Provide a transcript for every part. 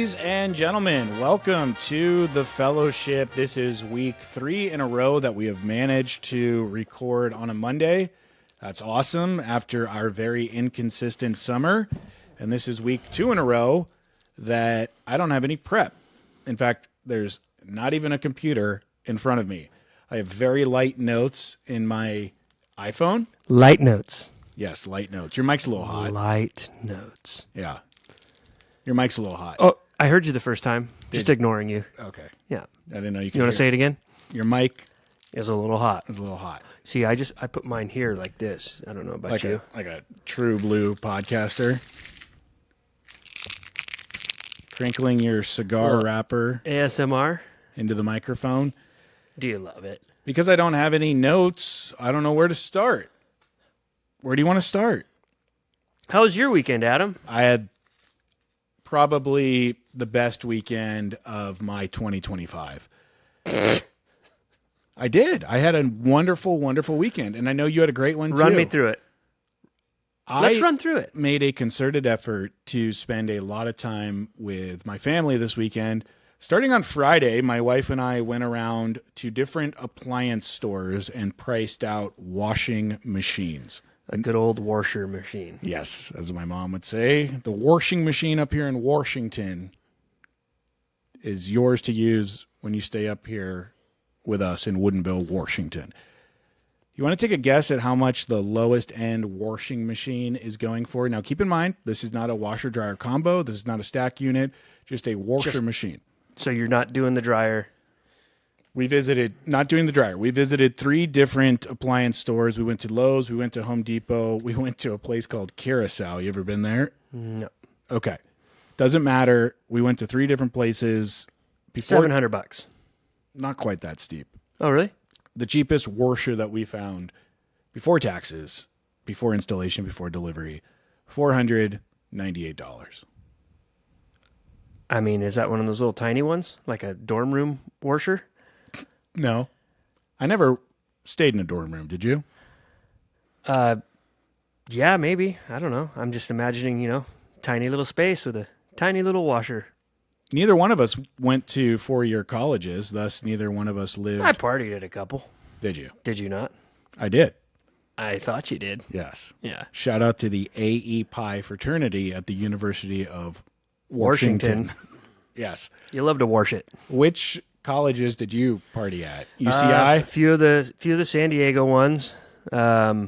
Ladies and gentlemen, welcome to the Fellowship. This is week 3 in a row that we have managed to record on a Monday. That's awesome after our very inconsistent summer. And this is week 2 in a row that I don't have any prep. In fact, there's not even a computer in front of me. I have very light notes in my iPhone. Light notes. Yes, light notes. Your mic's a little hot. Light notes. Yeah. Your mic's a little hot. Oh, I heard you the first time. Just ignoring you. Okay. Yeah. I didn't know you could You want to say it again? Your mic Is a little hot. is a little hot. See, I put mine here like this. I don't know about you. Like a true blue podcaster. Crinkling your cigar wrapper ASMR. into the microphone. Do you love it? Because I don't have any notes, I don't know where to start. Where do you want to start? How was your weekend, Adam? I had probably the best weekend of my 2025. I did. I had a wonderful, wonderful weekend. And I know you had a great one, too. Run me through it. Let's I run through it. made a concerted effort to spend a lot of time with my family this weekend. Starting on Friday, my wife and I went around to different appliance stores and priced out washing machines. A good old washer machine. Yes, as my mom would say, the washing machine up here in Washington is yours to use when you stay up here with us in Woodinville, Washington. You want to take a guess at how much the lowest end washing machine is going for? Now, keep in mind, this is not a washer-dryer combo. This is not a stack unit, just a washer machine. So you're not doing the dryer. Not doing the dryer. We visited 3 different appliance stores. We went to Lowe's. We went to Home Depot. We went to a place called Carousel. You ever been there? No. Okay. Doesn't matter. We went to 3 different places. $700. Not quite that steep. Oh, really? The cheapest washer that we found before taxes, before installation, before delivery, $498. I mean, is that one of those little tiny ones? Like a dorm room washer? No. I never stayed in a dorm room. Did you? Yeah, maybe. I don't know. I'm just imagining, tiny little space with a tiny little washer. Neither one of us went to 4-year colleges, thus neither one of us lived. I partied at a couple. Did you? Did you not? I did. I thought you did. Yes. Yeah. Shout out to the AE Pi fraternity at the University of Washington. Yes. You love to wash it. Which colleges did you party at? UCI? A few of the San Diego ones. Yeah,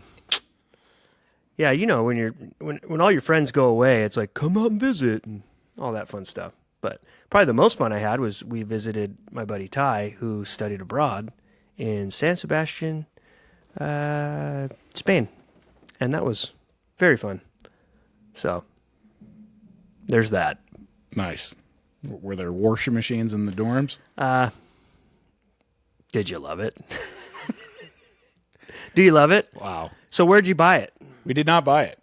when all your friends go away, it's like come out and visit and all that fun stuff. But probably the most fun I had was we visited my buddy Ty, who studied abroad in San Sebastian, Spain, and that was very fun. So there's that. Nice. Were there washing machines in the dorms? Did you love it? Do you love it? Wow. So where'd you buy it? We did not buy it.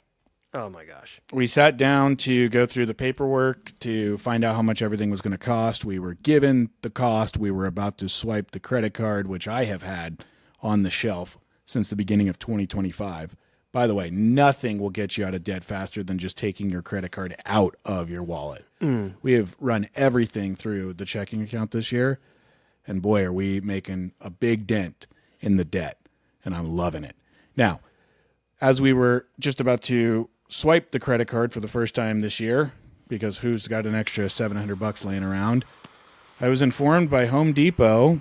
Oh my gosh. We sat down to go through the paperwork to find out how much everything was going to cost. We were given the cost. We were about to swipe the credit card, which I have had on the shelf since the beginning of 2025. By the way, nothing will get you out of debt faster than just taking your credit card out of your wallet. We have run everything through the checking account this year, and boy, are we making a big dent in the debt, and I'm loving it. Now, as we were just about to swipe the credit card for the first time this year, because who's got an extra $700 laying around, I was informed by Home Depot,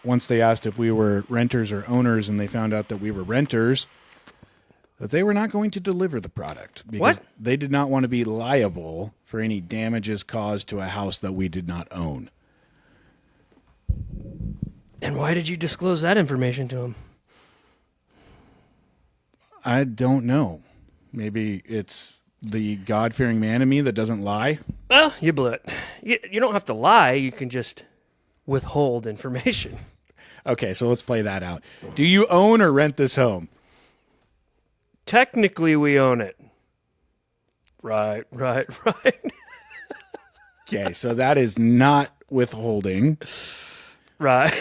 once they asked if we were renters or owners, and they found out that we were renters, that they were not going to deliver the product because they did not want to be liable for any damages caused to a house that we did not own. And why did you disclose that information to him? I don't know. Maybe it's the God-fearing man in me that doesn't lie. Well, you blew it. You don't have to lie. You can just withhold information. Okay, so let's play that out. Do you own or rent this home? Technically, we own it. Right. Okay, so that is not withholding. Right.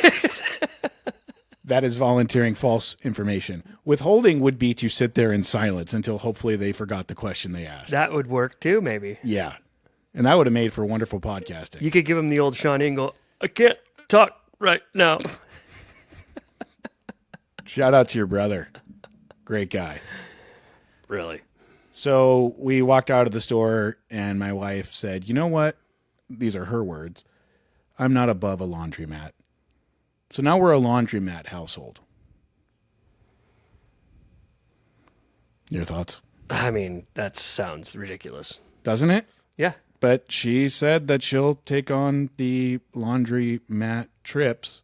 That is volunteering false information. Withholding would be to sit there in silence until hopefully they forgot the question they asked. That would work too, maybe. Yeah. And that would have made for wonderful podcasting. You could give him the old Sean Engle, I can't talk right now. Shout out to your brother. Great guy. Really? So we walked out of the store, and my wife said, you know what? These are her words. I'm not above a laundromat. So now we're a laundromat household. Your thoughts? I mean, that sounds ridiculous. Doesn't it? Yeah. But she said that she'll take on the laundromat trips,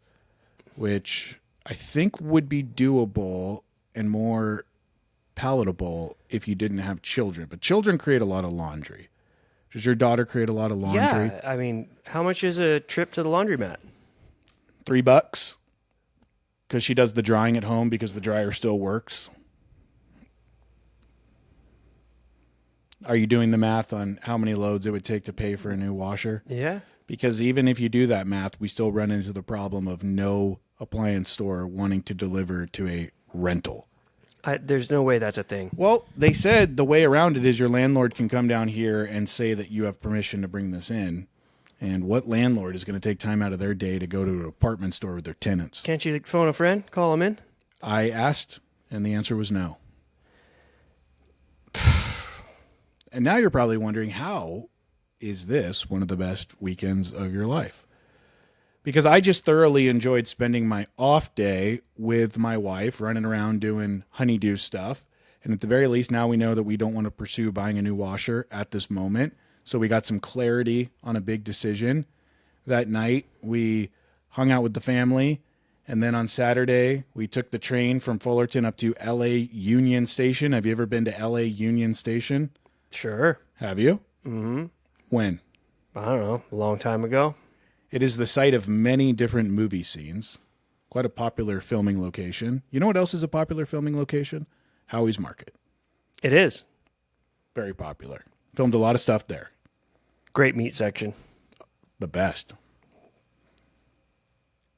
which I think would be doable and more palatable if you didn't have children. But children create a lot of laundry. Does your daughter create a lot of laundry? Yeah. I mean, how much is a trip to the laundromat? $3 because she does the drying at home because the dryer still works. Are you doing the math on how many loads it would take to pay for a new washer? Yeah. Because even if you do that math, we still run into the problem of no appliance store wanting to deliver to a rental. There's no way that's a thing. Well, they said the way around it is your landlord can come down here and say that you have permission to bring this in. And what landlord is going to take time out of their day to go to an apartment store with their tenants? Can't you phone a friend? Call them in? I asked, and the answer was no. And now you're probably wondering, how is this one of the best weekends of your life? Because I just thoroughly enjoyed spending my off day with my wife, running around doing honeydew stuff. And at the very least, now we know that we don't want to pursue buying a new washer at this moment. So we got some clarity on a big decision. That night, we hung out with the family. And then on Saturday, we took the train from Fullerton up to L.A. Union Station. Have you ever been to L.A. Union Station? Sure. Have you? Mm-hmm. When? I don't know. A long time ago. It is the site of many different movie scenes. Quite a popular filming location. You know what else is a popular filming location? Howie's Market. It is. Very popular. Filmed a lot of stuff there. Great meat section. The best.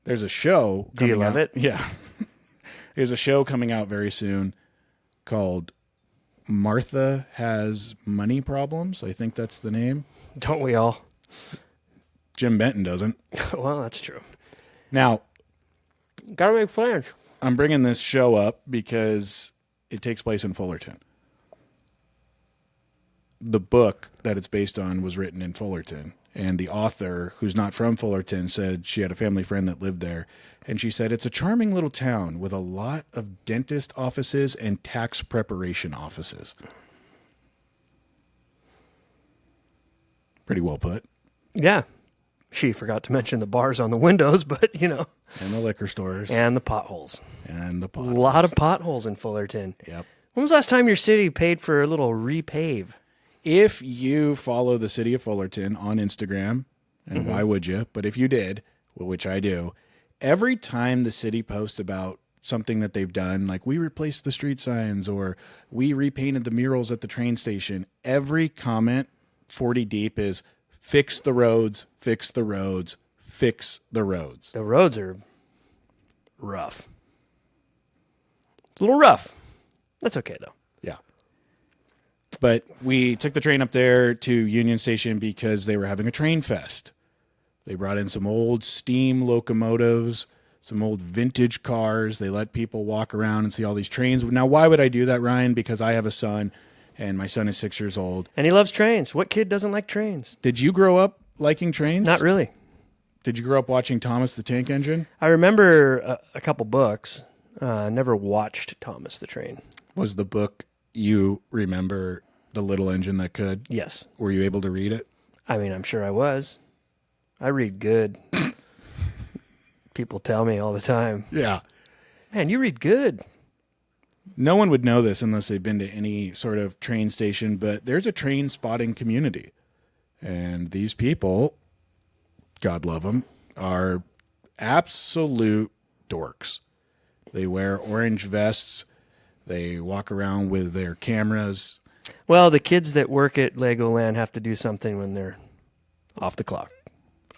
There's a show Do you coming love out. it? Yeah. There's a show coming out very soon called Martha Has Money Problems. I think that's the name. Don't we all? Jim Benton doesn't. Well, that's true. Now, Gotta make plans. I'm bringing this show up because it takes place in Fullerton. The book that it's based on was written in Fullerton, and the author, who's not from Fullerton, said she had a family friend that lived there, and she said it's a charming little town with a lot of dentist offices and tax preparation offices. Pretty well put. Yeah. She forgot to mention the bars on the windows, but, you know. And the liquor stores. And the potholes. And the A potholes. lot of potholes in Fullerton. Yep. When was the last time your city paid for a little repave? If you follow the city of Fullerton on Instagram, and why would you? But if you did, which I do, every time the city posts about something that they've done, like we replaced the street signs or we repainted the murals at the train station, every comment 40 deep is fix the roads, fix the roads, fix the roads. The roads are rough. It's a little rough. That's okay, though. Yeah. But we took the train up there to Union Station because they were having a train fest. They brought in some old steam locomotives, some old vintage cars. They let people walk around and see all these trains. Now, why would I do that, Ryan? Because I have a son, and my son is 6 years old. And he loves trains. What kid doesn't like trains? Did you grow up liking trains? Not really. Did you grow up watching Thomas the Tank Engine? I remember a couple books. Never watched Thomas the Train. Was the book you remember The Little Engine That Could? Yes. Were you able to read it? I mean, I'm sure I was. I read good. People tell me all the time, Yeah. man, you read good. No one would know this unless they've been to any sort of train station, but there's a train spotting community. And these people, God love them, are absolute dorks. They wear orange vests. They walk around with their cameras. Well, the kids that work at Legoland have to do something when they're off the clock.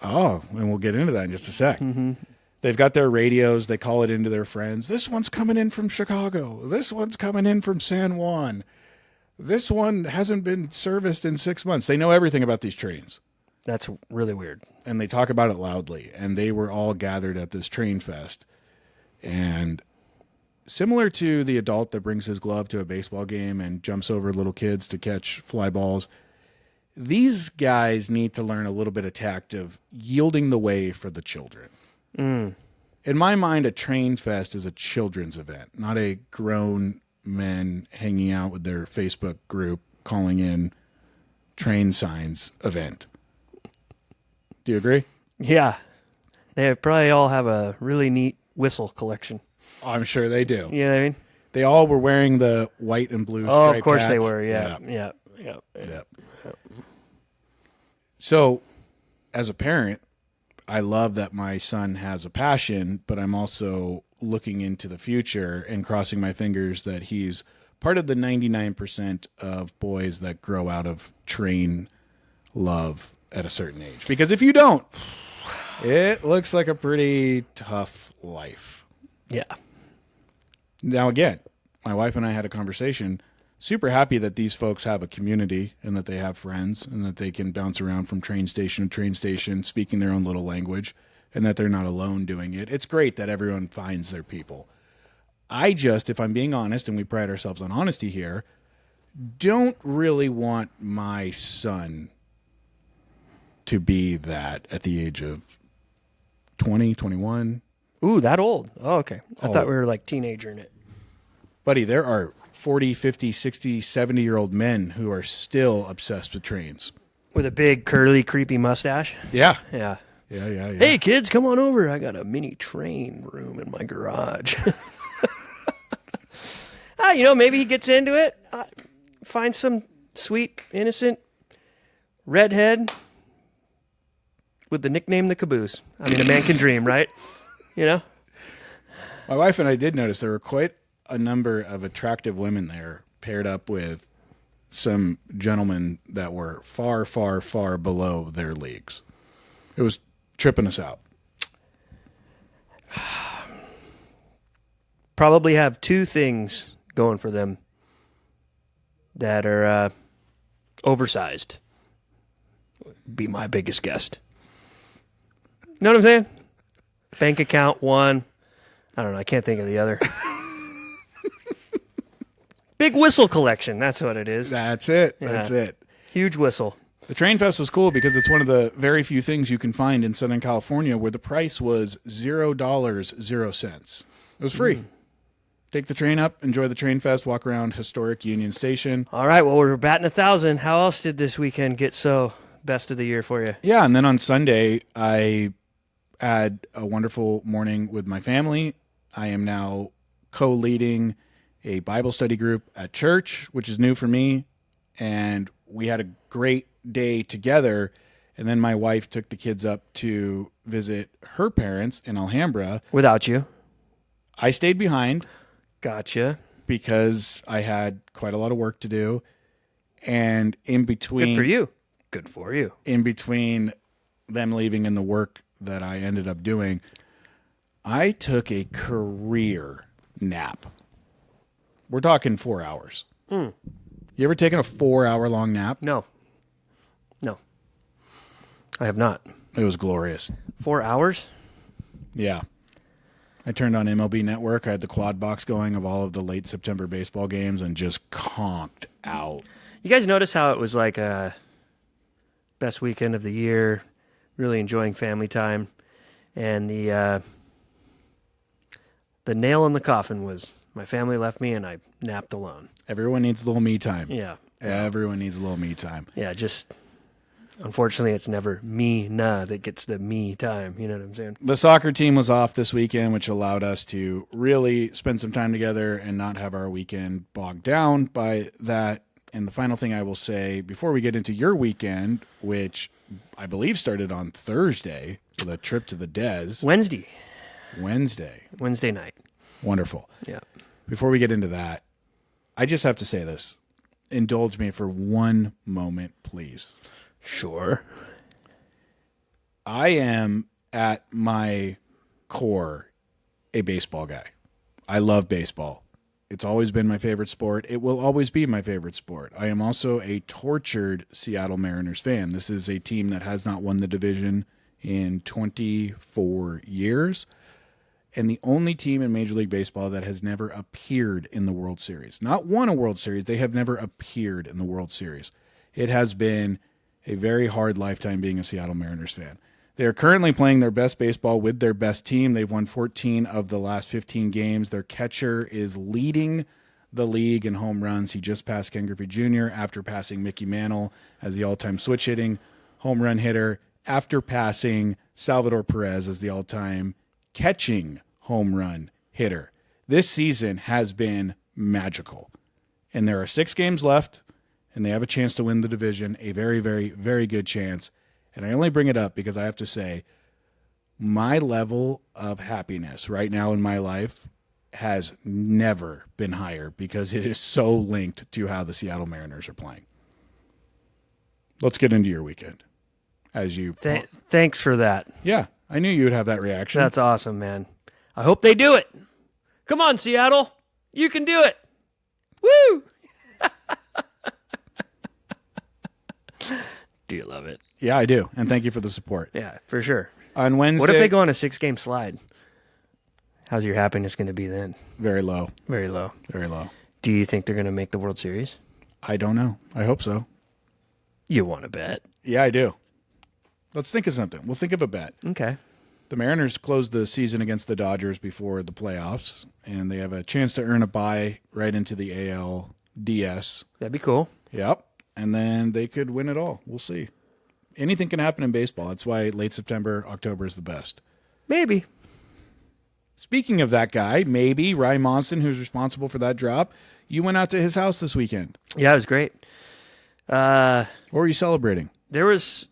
Oh, and we'll get into that in just a sec. Mm-hmm. They've got their radios. They call it into their friends. This one's coming in from Chicago. This one's coming in from San Juan. This one hasn't been serviced in 6 months. They know everything about these trains. That's really weird. And they talk about it loudly. And they were all gathered at this train fest. And similar to the adult that brings his glove to a baseball game and jumps over little kids to catch fly balls, these guys need to learn a little bit of tact of yielding the way for the children. In my mind, a train fest is a children's event, not a grown men hanging out with their Facebook group calling in train signs event. Do you agree? Yeah. They probably all have a really neat whistle collection. I'm sure they do. You know what I mean? They all were wearing the white and blue Oh, striped of course they hats. were. Yeah. So, as a parent, I love that my son has a passion, but I'm also looking into the future and crossing my fingers that he's part of the 99% of boys that grow out of train love at a certain age. Because if you don't, it looks like a pretty tough life. Yeah. Now, again, my wife and I had a conversation. Super happy that these folks have a community and that they have friends and that they can bounce around from train station to train station speaking their own little language and that they're not alone doing it. It's great that everyone finds their people. I just, if I'm being honest, and we pride ourselves on honesty here, don't really want my son to be that at the age of 20, 21. Ooh, that old. Oh, okay. I thought we were like teenager in it. Buddy, there are 40, 50, 60, 70-year-old men who are still obsessed with trains. With a big, curly, creepy mustache? Yeah. Yeah. Yeah. Hey, kids, come on over. I got a mini train room in my garage. Maybe he gets into it. Finds some sweet, innocent redhead with the nickname The Caboose. I mean, a man can dream, right? You know? My wife and I did notice there were quite a number of attractive women there paired up with some gentlemen that were far, far, far below their leagues. It was tripping us out. Probably have two things going for them that are oversized. Be my biggest guest. Know what I'm saying? Bank account, one. I don't know. I can't think of the other. Big whistle collection. That's what it is. That's it. That's it. Huge whistle. The Train Fest was cool because it's one of the very few things you can find in Southern California where the price was $0.00. It was free. Take the train up, enjoy the Train Fest, walk around historic Union Station. All right, well, we're batting 1,000. How else did this weekend get so best of the year for you? Yeah, and then on Sunday, I had a wonderful morning with my family. I am now co-leading a Bible study group at church, which is new for me, and we had a great day together. And then my wife took the kids up to visit her parents in Alhambra. Without you. I stayed behind. Gotcha. Because I had quite a lot of work to do. And in between... Good for you. Good for you. In between them leaving and the work that I ended up doing, I took a career nap. We're talking 4 hours. You ever taken a 4-hour-long nap? No. I have not. It was glorious. 4 hours? Yeah. I turned on MLB Network. I had the quad box going of all of the late September baseball games and just conked out. You guys notice how it was like a best weekend of the year, really enjoying family time, and the nail in the coffin was my family left me and I napped alone. Everyone needs a little me time. Yeah. Everyone needs a little me time. Yeah, just unfortunately it's never that gets the me time. You know what I'm saying? The soccer team was off this weekend, which allowed us to really spend some time together and not have our weekend bogged down by that. And the final thing I will say before we get into your weekend, which I believe started on Thursday, so the trip to the Des. Wednesday night. Wonderful. Yeah. Before we get into that, I just have to say this. Indulge me for one moment, please. Sure. I am at my core a baseball guy. I love baseball. It's always been my favorite sport. It will always be my favorite sport. I am also a tortured Seattle Mariners fan. This is a team that has not won the division in 24 years, and the only team in Major League Baseball that has never appeared in the World Series. Not won a World Series, they have never appeared in the World Series. It has been a very hard lifetime being a Seattle Mariners fan. They are currently playing their best baseball with their best team. They've won 14 of the last 15 games. Their catcher is leading the league in home runs. He just passed Ken Griffey Jr. after passing Mickey Mantle as the all-time switch hitting home run hitter, after passing Salvador Perez as the all-time catching home run hitter. This season has been magical. And there are 6 games left, and they have a chance to win the division, a very, very, very good chance. And I only bring it up because I have to say my level of happiness right now in my life has never been higher because it is so linked to how the Seattle Mariners are playing. Let's get into your weekend. As you Thanks for that. Yeah, I knew you would have that reaction. That's awesome, man. I hope they do it. Come on, Seattle. You can do it. Woo! Do you love it? Yeah, I do. And thank you for the support. Yeah, for sure. On Wednesday. What if they go on a 6-game slide? How's your happiness going to be then? Very low. Very low. Very low. Do you think they're going to make the World Series? I don't know. I hope so. You want to bet? Yeah, I do. Let's think of something. We'll think of a bet. Okay. The Mariners closed the season against the Dodgers before the playoffs, and they have a chance to earn a bye right into the ALDS. That'd be cool. Yep. And then they could win it all. We'll see. Anything can happen in baseball. That's why late September, October is the best. Maybe. Speaking of that guy, maybe, Ryan Monson, who's responsible for that drop, you went out to his house this weekend. Yeah, it was great. What were you celebrating? There was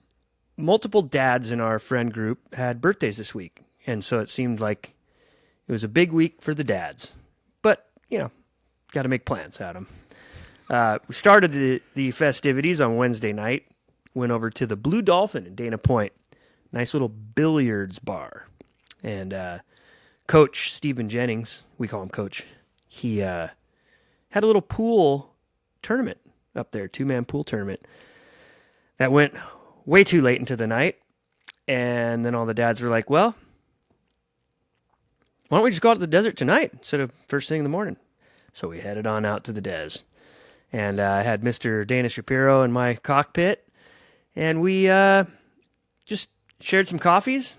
multiple dads in our friend group had birthdays this week, and so it seemed like it was a big week for the dads. But, got to make plans, Adam. We started the festivities on Wednesday night, went over to the Blue Dolphin in Dana Point. Nice little billiards bar. And Coach Stephen Jennings, we call him Coach, he had a little pool tournament up there, 2-man pool tournament that went way too late into the night. And then all the dads were like, well, why don't we just go out to the desert tonight instead of first thing in the morning? So we headed on out to the des. And I had Mr. Dana Shapiro in my cockpit. And we just shared some coffees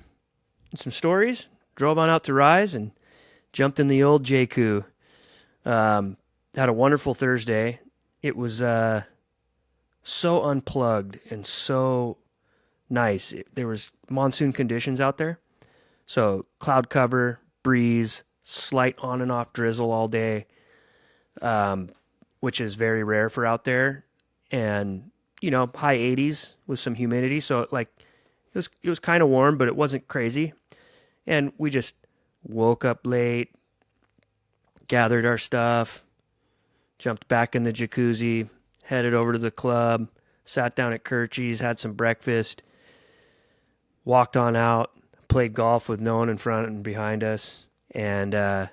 and some stories, drove on out to Rise, and jumped in the old JQ. Had a wonderful Thursday. It was so unplugged and so nice. There was monsoon conditions out there. So cloud cover, breeze, slight on and off drizzle all day, which is very rare for out there. And, high 80s with some humidity. So it was kind of warm, but it wasn't crazy. And we just woke up late, gathered our stuff, jumped back in the jacuzzi, headed over to the club, sat down at Kirchy's, had some breakfast, walked on out, played golf with no one in front and behind us, and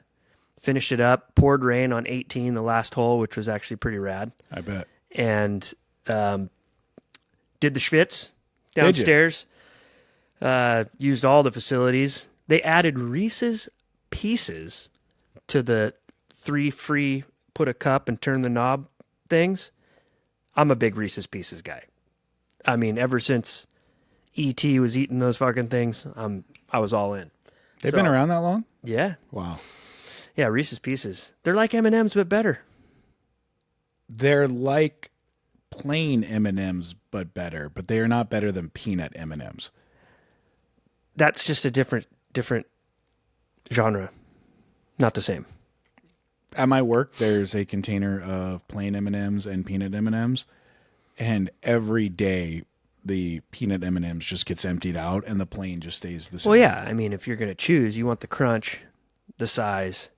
finished it up. Poured rain on 18, the last hole, which was actually pretty rad. I bet. And did the schwitz downstairs. Used all the facilities. They added Reese's Pieces to the 3 free put a cup and turn the knob things. I'm a big Reese's Pieces guy. I mean, ever since E.T. was eating those fucking things, I was all in. They've been around that long? Yeah. Wow. Yeah, Reese's Pieces. They're like M&M's, but better. They're like plain M&M's, but better. But they are not better than peanut M&M's. That's just a different genre. Not the same. At my work, there's a container of plain M&Ms and peanut M&Ms, and every day the peanut M&Ms just gets emptied out, and the plain just stays the same. Well, yeah. I mean, if you're going to choose, you want the crunch, the size,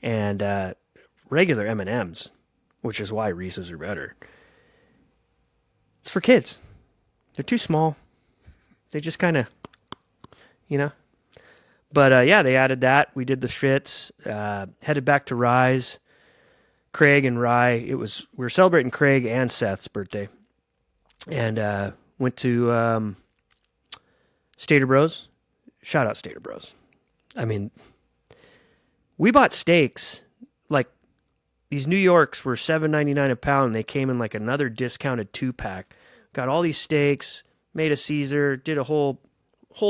and regular M&Ms, which is why Reese's are better. It's for kids. They're too small. They just kind of, But, yeah, they added that. We did the shits, headed back to Rise, Craig and Rye. We were celebrating Craig and Seth's birthday, and went to Stater Bros. Shout out Stater Bros. I mean, we bought steaks like these New Yorks were $7.99 a pound. And they came in like another discounted 2-pack. Got all these steaks, made a Caesar, did a whole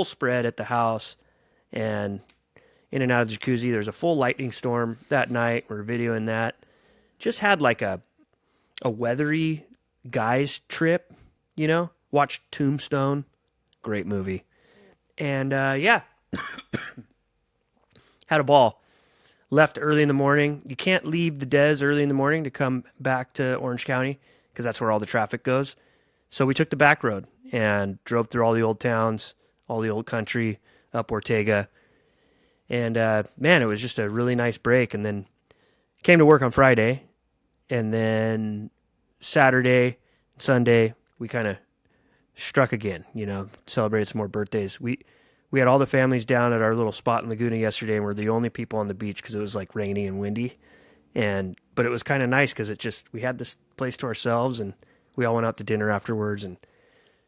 spread at the house, and in and out of the jacuzzi. There's a full lightning storm that night. We're videoing that. Just had like a weathery guys trip, you know? Watched Tombstone. Great movie. And yeah, had a ball. Left early in the morning. You can't leave the Des early in the morning to come back to Orange County because that's where all the traffic goes. So we took the back road and drove through all the old towns, all the old country, up Ortega. And man, it was just a really nice break. And then came to work on Friday. And then Saturday, Sunday, we kind of struck again, you know, celebrated some more birthdays. We had all the families down at our little spot in Laguna yesterday, and we're the only people on the beach because it was like rainy and windy. But it was kind of nice because we had this place to ourselves, and we all went out to dinner afterwards and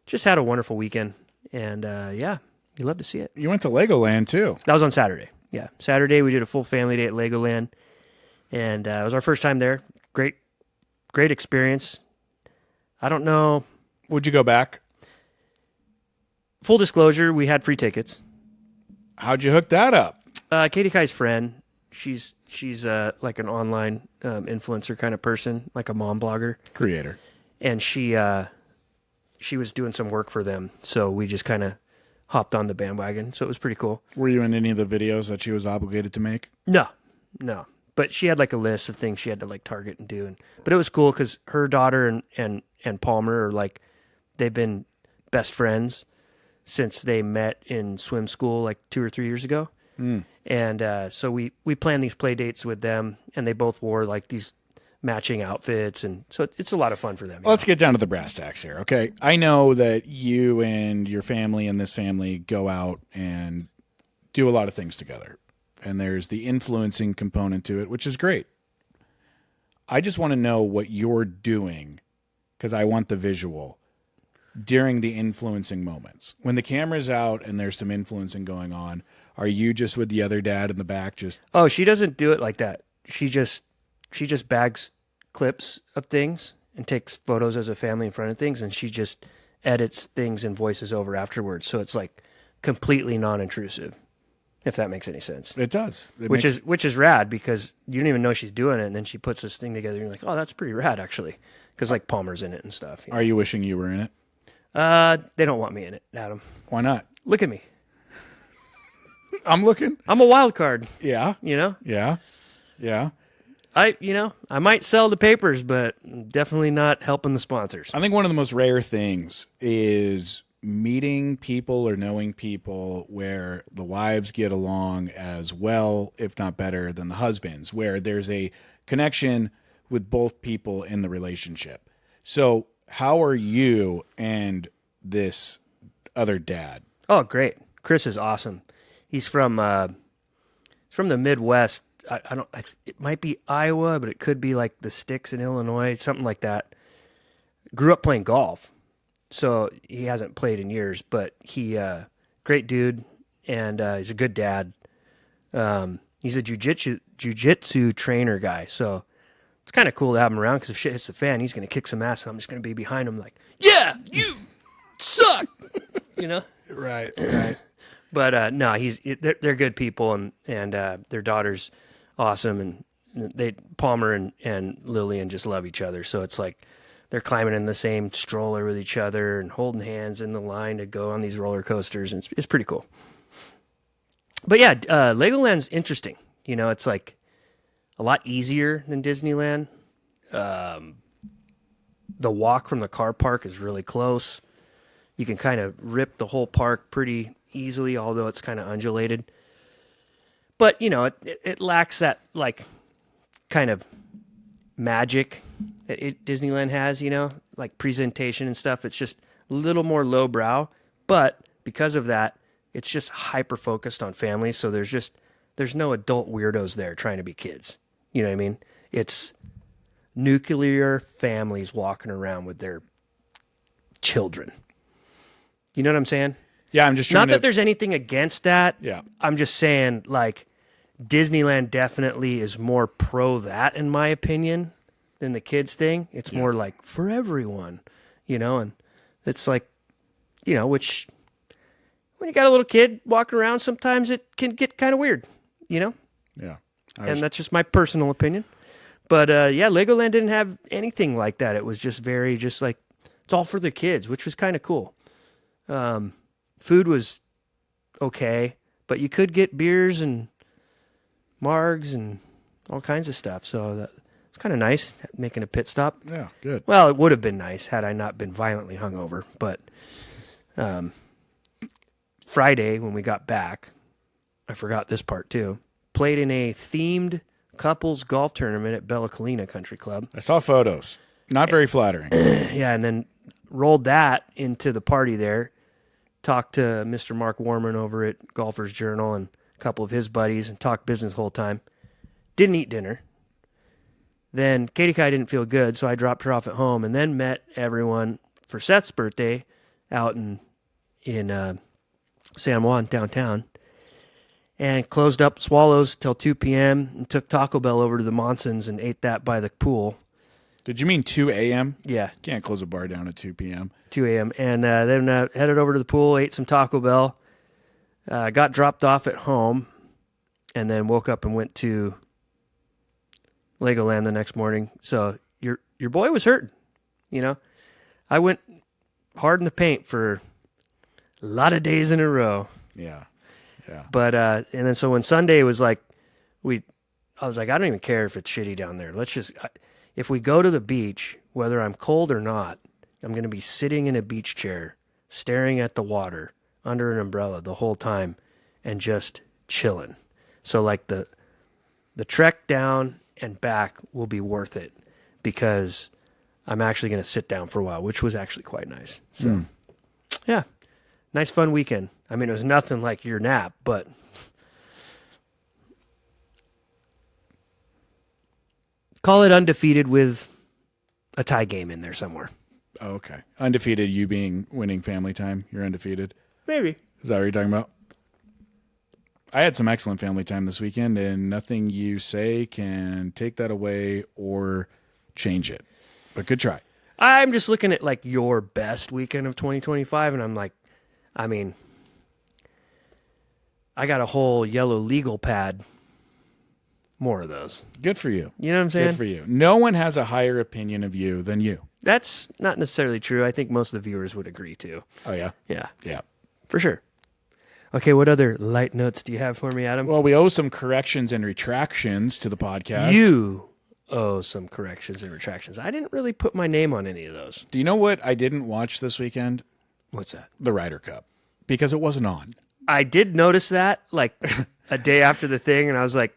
just had a wonderful weekend. And yeah, you love to see it. You went to Legoland too. That was on Saturday. Yeah, Saturday we did a full family day at Legoland, and it was our first time there. Great experience. I don't know. Would you go back? Full disclosure, we had free tickets. How'd you hook that up? Katie Kai's friend. She's like an online influencer kind of person, like a mom blogger. Creator. And she was doing some work for them, so we just kind of hopped on the bandwagon. So it was pretty cool. Were you in any of the videos that she was obligated to make? No. But she had like a list of things she had to like target and do. But it was cool because her daughter and Palmer are like, they've been best friends since they met in swim school like 2 or 3 years ago. And so we planned these play dates with them, and they both wore like these matching outfits, and so it's a lot of fun for them. Let's get down to the brass tacks here, okay? I know that you and your family and this family go out and do a lot of things together, and there's the influencing component to it, which is great. I just want to know what you're doing, because I want the visual, during the influencing moments. When the camera's out and there's some influencing going on, are you just with the other dad in the back just... Oh, she doesn't do it like that. She just bags clips of things and takes photos as a family in front of things, and she just edits things and voices over afterwards. So it's like completely non-intrusive, if that makes any sense. It does. Which is rad, because you don't even know she's doing it, and then she puts this thing together, and you're like, oh, that's pretty rad, actually. Because like Palmer's in it and stuff. Are you wishing you were in it? They don't want me in it, Adam. Why not? Look at me. I'm looking. I'm a wild card. Yeah. You know? Yeah. I might sell the papers, but definitely not helping the sponsors. I think one of the most rare things is meeting people or knowing people where the wives get along as well, if not better, than the husbands, where there's a connection with both people in the relationship. So how are you and this other dad? Oh, great. Chris is awesome. He's from the Midwest. It might be Iowa, but it could be like the sticks in Illinois, something like that. Grew up playing golf, so he hasn't played in years, but great dude, and he's a good dad. He's a jiu-jitsu trainer guy, so it's kind of cool to have him around, because if shit hits the fan, he's going to kick some ass, and I'm just going to be behind him like, yeah, you suck, you know? Right. But no, they're good people, and their daughter's awesome, and Palmer and Lillian just love each other. So it's like they're climbing in the same stroller with each other and holding hands in the line to go on these roller coasters, and it's pretty cool. But yeah, Legoland's interesting. You know, it's like a lot easier than Disneyland. The walk from the car park is really close. You can kind of rip the whole park pretty easily, although it's kind of undulated. But, you know, it lacks that, like, kind of magic that Disneyland has, you know, like presentation and stuff. It's just a little more lowbrow. But because of that, it's just hyper-focused on families, so there's no adult weirdos there trying to be kids. You know what I mean? It's nuclear families walking around with their children. You know what I'm saying? Yeah, I'm just trying Not to... that there's anything against that. Yeah. I'm just saying, like, Disneyland definitely is more pro that, in my opinion, than the kids thing. It's more like for everyone, and it's like, which when you got a little kid walking around, sometimes it can get kind of weird, Yeah. And that's just my personal opinion. But Legoland didn't have anything like that. It was just like, it's all for the kids, which was kind of cool. Food was okay, but you could get beers and margs and all kinds of stuff. So that it's kind of nice making a pit stop. Yeah, good. Well, it would have been nice had I not been violently hungover. But Friday when we got back, I forgot this part too. Played in a themed couples golf tournament at Bella Colina Country Club. I saw photos. Not very flattering. Yeah, and then rolled that into the party there. Talked to Mr. Mark Warman over at Golfer's Journal and a couple of his buddies and talked business the whole time. Didn't eat dinner. Then Katie Kai didn't feel good, so I dropped her off at home and then met everyone for Seth's birthday out in San Juan downtown. And closed up Swallows till 2 p.m. and took Taco Bell over to the Monsons and ate that by the pool. Did you mean 2 a.m.? Yeah. Can't close a bar down at 2 p.m. 2 a.m. And then headed over to the pool, ate some Taco Bell, got dropped off at home, and then woke up and went to Legoland the next morning. So your boy was hurting, I went hard in the paint for a lot of days in a row. Yeah. But and then so when Sunday was like, I was like, I don't even care if it's shitty down there. Let's just, if we go to the beach, whether I'm cold or not, I'm going to be sitting in a beach chair, staring at the water under an umbrella the whole time, and just chilling. So like the trek down and back will be worth it because I'm actually going to sit down for a while, which was actually quite nice. So yeah, nice fun weekend. I mean, it was nothing like your nap, but call it undefeated with a tie game in there somewhere. Oh, okay. Undefeated, you being winning family time. You're undefeated. Maybe. Is that what you're talking about? I had some excellent family time this weekend, and nothing you say can take that away or change it. But good try. I'm just looking at like your best weekend of 2025, and I'm like, I mean, I got a whole yellow legal pad. More of those. Good for you. You know what I'm saying? Good for you. No one has a higher opinion of you than you. That's not necessarily true. I think most of the viewers would agree too. Oh, yeah? Yeah. Yeah. For sure. Okay, what other light notes do you have for me, Adam? Well, we owe some corrections and retractions to the podcast. You owe some corrections and retractions. I didn't really put my name on any of those. Do you know what I didn't watch this weekend? What's that? The Ryder Cup. Because it wasn't on. I did notice that like a day after the thing, and I was like,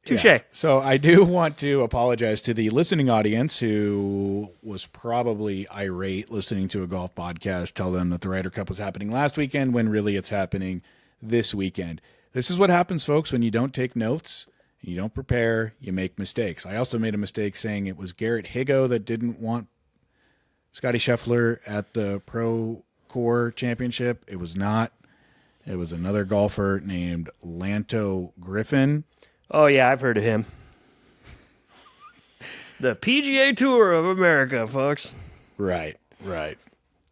touche. Yeah. So I do want to apologize to the listening audience who was probably irate listening to a golf podcast tell them that the Ryder Cup was happening last weekend when really it's happening this weekend. This is what happens, folks, when you don't take notes, you don't prepare, you make mistakes. I also made a mistake saying it was Garrett Higo that didn't want Scotty Scheffler at the Pro Core Championship. It was not. It was another golfer named Lanto Griffin. Oh, yeah, I've heard of him. The PGA Tour of America, folks. Right.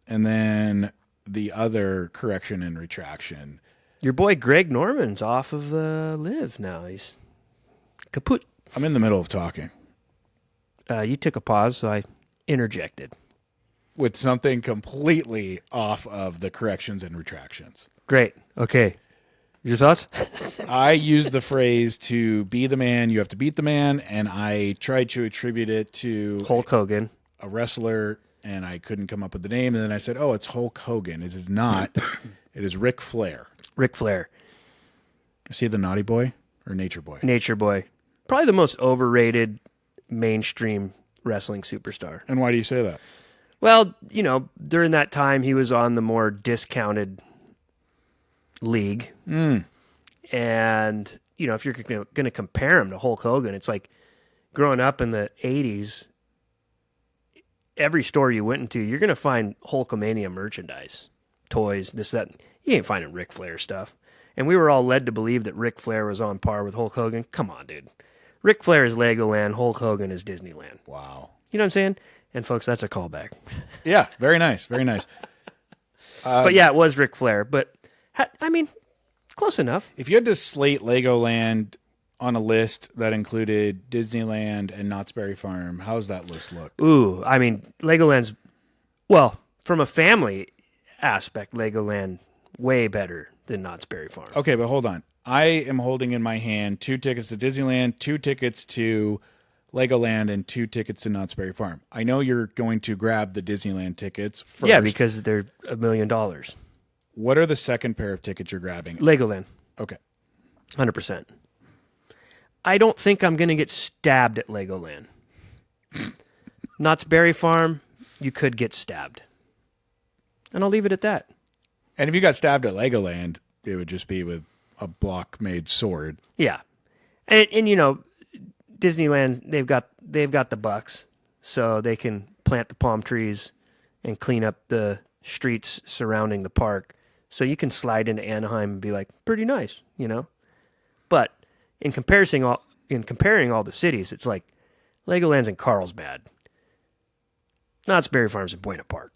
And then the other correction and retraction. Your boy Greg Norman's off of Live now. He's kaput. I'm in the middle of talking. You took a pause, so I interjected. With something completely off of the corrections and retractions. Great. Okay. Your thoughts? I used the phrase to be the man, you have to beat the man, and I tried to attribute it to Hulk Hogan, a wrestler, and I couldn't come up with the name. And then I said, oh, it's Hulk Hogan. It is not. It is Ric Flair. Ric Flair. Is he the naughty boy or nature boy? Nature Boy. Probably the most overrated mainstream wrestling superstar. And why do you say that? Well, during that time, he was on the more discounted league. And, if you're going to compare him to Hulk Hogan, it's like growing up in the 80s, every store you went into, you're going to find Hulkamania merchandise, toys, this, that. You ain't finding Ric Flair stuff. And we were all led to believe that Ric Flair was on par with Hulk Hogan. Come on, dude. Ric Flair is Legoland, Hulk Hogan is Disneyland. Wow. You know what I'm saying? And folks, that's a callback. Yeah, very nice, very nice. But yeah, it was Ric Flair. But, I mean, close enough. If you had to slate Legoland on a list that included Disneyland and Knott's Berry Farm, how's that list look? Ooh, I mean, Legoland's, well, from a family aspect, Legoland way better than Knott's Berry Farm. Okay, but hold on. I am holding in my hand 2 tickets to Disneyland, 2 tickets to Legoland, and 2 tickets to Knott's Berry Farm. I know you're going to grab the Disneyland tickets first. Yeah, because they're $1 million. What are the second pair of tickets you're grabbing? Legoland, Okay. 100%. I don't think I'm going to get stabbed at Legoland. Knott's Berry Farm, you could get stabbed. And I'll leave it at that. And if you got stabbed at Legoland, it would just be with a block-made sword. Yeah. And you know, Disneyland, they've got the bucks, so they can plant the palm trees and clean up the streets surrounding the park. So you can slide into Anaheim and be like, pretty nice, you know? But in comparing all the cities, it's like Legoland's in Carlsbad. Knott's Berry Farm's in Buena Park.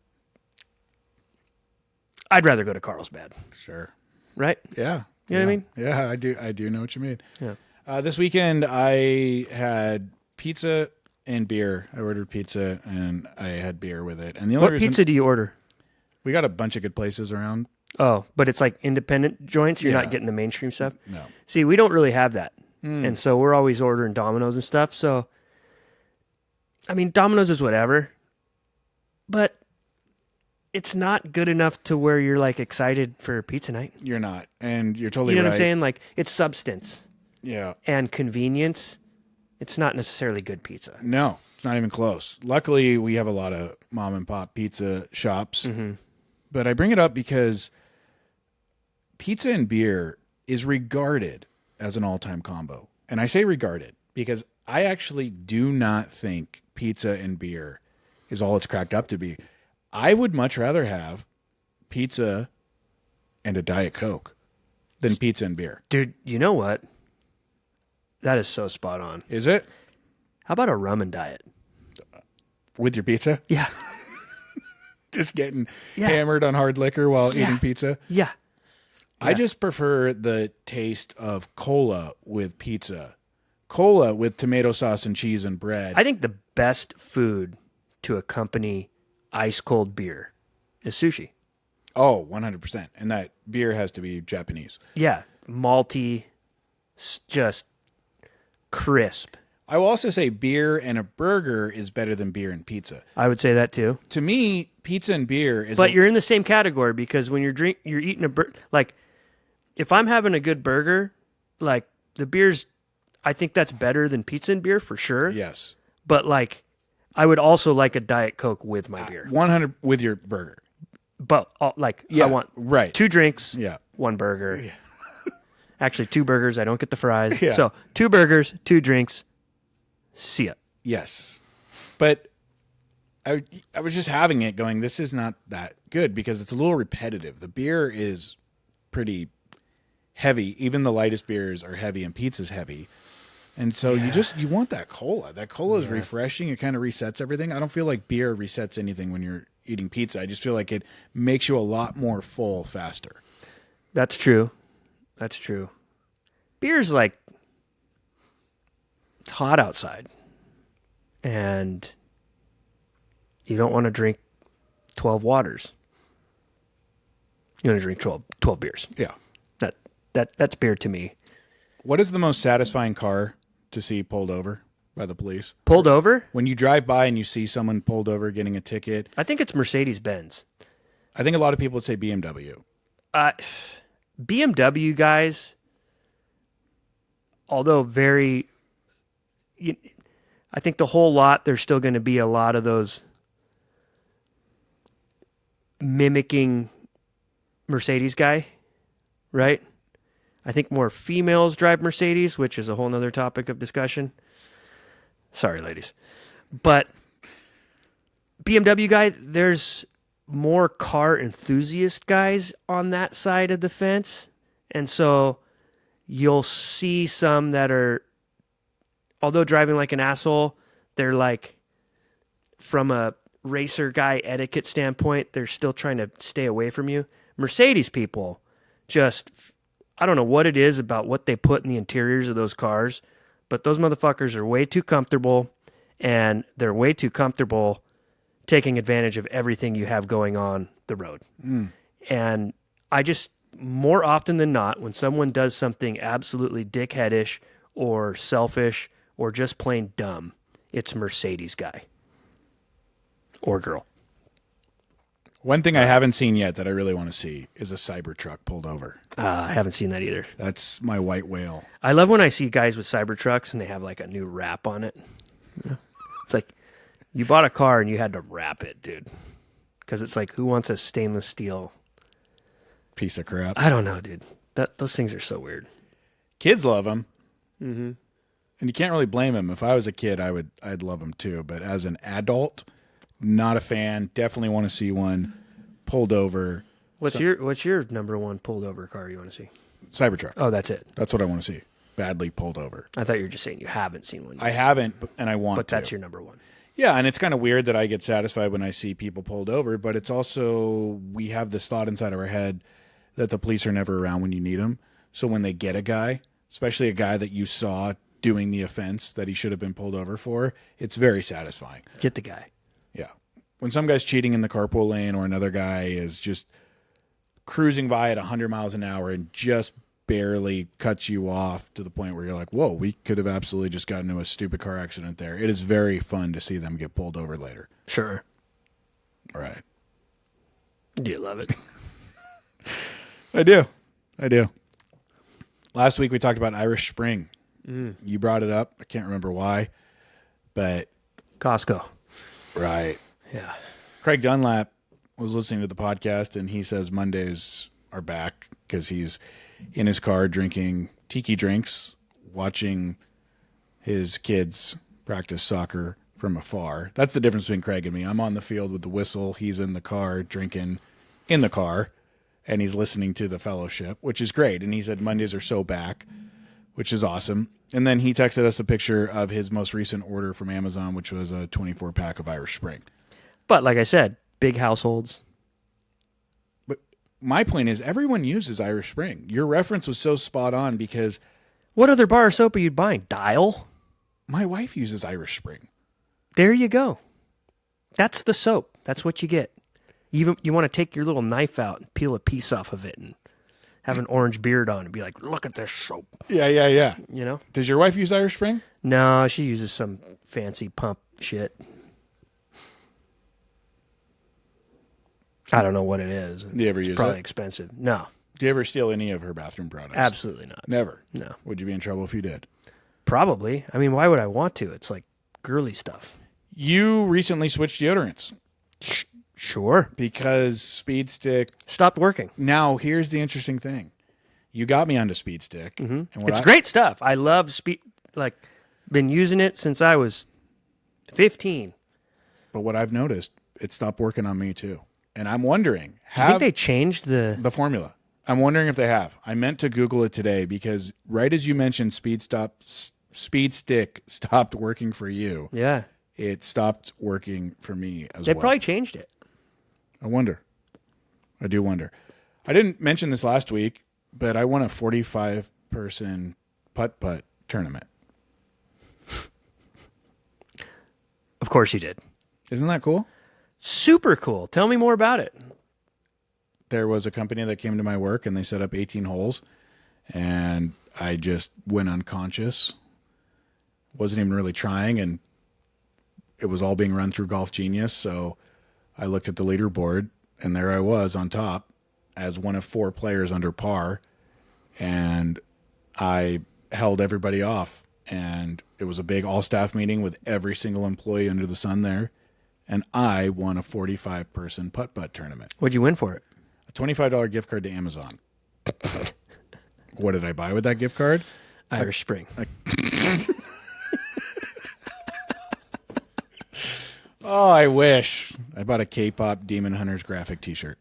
I'd rather go to Carlsbad. Sure. Right? Yeah. You know what I mean? Yeah, I do know what you mean. Yeah. This weekend, I had pizza and beer. I ordered pizza, and I had beer with it. And the only What reason pizza do you order? we got a bunch of good places around. Oh, but it's like independent joints? You're Yeah. not getting the mainstream stuff? No. See, we don't really have that. And so we're always ordering Domino's and stuff. So, I mean, Domino's is whatever. But it's not good enough to where you're like excited for pizza night. You're not, and you're totally You know right. what I'm saying? Like, it's substance Yeah. and convenience. It's not necessarily good pizza. No, it's not even close. Luckily, we have a lot of mom and pop pizza shops. But I bring it up because pizza and beer is regarded as an all-time combo. And I say regarded because I actually do not think pizza and beer is all it's cracked up to be. I would much rather have pizza and a Diet Coke than pizza and beer. Dude, you know what? That is so spot on. Is it? How about a rum and diet? With your pizza? Yeah. Just getting Yeah. hammered on hard liquor while Yeah. eating pizza? Yeah. I just prefer the taste of cola with pizza. Cola with tomato sauce and cheese and bread. I think the best food to accompany ice cold beer is sushi. Oh, 100%. And that beer has to be Japanese. Yeah. Malty, just crisp. I will also say beer and a burger is better than beer and pizza. I would say that too. To me, pizza and beer is But you're in the same category because when you're eating a burger, like if I'm having a good burger, like the beer's, I think that's better than pizza and beer for sure. yes. But like, I would also like a Diet Coke with my beer. 100 with your burger. But like, Yeah, I want right. 2 drinks, Yeah. 1 burger. Actually, 2 burgers. I don't get the fries. Yeah. So 2 burgers, 2 drinks. See ya. Yes. But I was just having it going, this is not that good because it's a little repetitive. The beer is pretty heavy. Even the lightest beers are heavy and pizza's heavy. And so you want that cola. That cola is refreshing. It kind of resets everything. I don't feel like beer resets anything when you're eating pizza. I just feel like it makes you a lot more full faster. That's true. That's true. Beer's like, it's hot outside. And you don't want to drink 12 waters. You want to drink 12 beers. Yeah. That's beer to me. What is the most satisfying car to see pulled over by the police? Pulled over? When you drive by and you see someone pulled over getting a ticket, I think it's Mercedes-Benz. I think a lot of people would say BMW. BMW guys, although very, I think the whole lot, there's still going to be a lot of those mimicking Mercedes guy, right? I think more females drive Mercedes, which is a whole nother topic of discussion. Sorry, ladies. But BMW guy, there's more car enthusiast guys on that side of the fence. And so you'll see some that are, although driving like an asshole, they're like, from a racer guy etiquette standpoint, they're still trying to stay away from you. Mercedes people just, I don't know what it is about what they put in the interiors of those cars, but those motherfuckers are way too comfortable, and they're way too comfortable taking advantage of everything you have going on the road. And I just, more often than not, when someone does something absolutely dickheadish or selfish or just plain dumb, it's Mercedes guy or girl. One thing I haven't seen yet that I really want to see is a Cybertruck pulled over. I haven't seen that either. That's my white whale. I love when I see guys with Cybertrucks and they have like a new wrap on it. It's like, you bought a car and you had to wrap it, dude. Because it's like, who wants a stainless steel Piece of crap. I don't know, dude. Those things are so weird. Kids love them. Mm-hmm. And you can't really blame them. If I was a kid, I'd love them too. But as an adult, not a fan. Definitely want to see one pulled over. What's your number one pulled over car you want to see? Cybertruck. Oh, that's it. That's what I want to see. Badly pulled over. I thought you were just saying you haven't seen one yet. I haven't, and I want to. But that's your number one. Yeah, and it's kind of weird that I get satisfied when I see people pulled over, but it's also, we have this thought inside of our head that the police are never around when you need them. So when they get a guy, especially a guy that you saw doing the offense that he should have been pulled over for, it's very satisfying. Get the guy. Yeah. When some guy's cheating in the carpool lane or another guy is just cruising by at 100 miles an hour and just barely cuts you off to the point where you're like, whoa, we could have absolutely just gotten into a stupid car accident there. It is very fun to see them get pulled over later. Sure. All right. Do you love it? I do. Last week we talked about Irish Spring. You brought it up. I can't remember why, but Costco. Right. Yeah. Craig Dunlap was listening to the podcast, and he says Mondays are back because he's in his car drinking tiki drinks, watching his kids practice soccer from afar. That's the difference between Craig and me. I'm on the field with the whistle. He's in the car drinking in the car, and he's listening to the fellowship, which is great. And he said Mondays are so back, which is awesome. And then he texted us a picture of his most recent order from Amazon, which was a 24-pack of Irish Spring. But like I said, big households. But my point is everyone uses Irish Spring. Your reference was so spot on because What other bar of soap are you buying? Dial? my wife uses Irish Spring. There you go. That's the soap. That's what you get. You want to take your little knife out and peel a piece off of it and have an orange beard on and be like, look at this soap. Yeah. You know? Does your wife use Irish Spring? No, she uses some fancy pump shit. I don't know what it is. Do you ever use Probably it? expensive. No, Do you ever steal any of her bathroom products? absolutely not. Never. No. Would you be in trouble if you did? Probably. I mean, why would I want to? It's like girly stuff. You recently switched deodorants Sure. because Speed Stick. Stopped working. Now, here's the interesting thing. You got me onto Speed Stick. Mm-hmm. And It's great stuff. I love been using it since I was 15. But what I've noticed, it stopped working on me too. And I'm wondering, I think they changed the formula. I'm wondering if they have. I meant to Google it today because right as you mentioned Speed Stick stopped working for you. Yeah. It stopped working for me as They well. probably changed it. I wonder. I do wonder. I didn't mention this last week, but I won a 45-person putt-putt tournament. Of course you did. Isn't that cool? Super cool. Tell me more about it. There was a company that came to my work, and they set up 18 holes, and I just went unconscious. Wasn't even really trying, and it was all being run through Golf Genius, so I looked at the leaderboard, and there I was on top as one of 4 players under par, and I held everybody off, and it was a big all-staff meeting with every single employee under the sun there, and I won a 45-person putt-putt tournament. What'd you win for it? A $25 gift card to Amazon. What did I buy with that gift card? Irish Spring. Oh, I wish. I bought a K-pop Demon Hunters graphic T-shirt.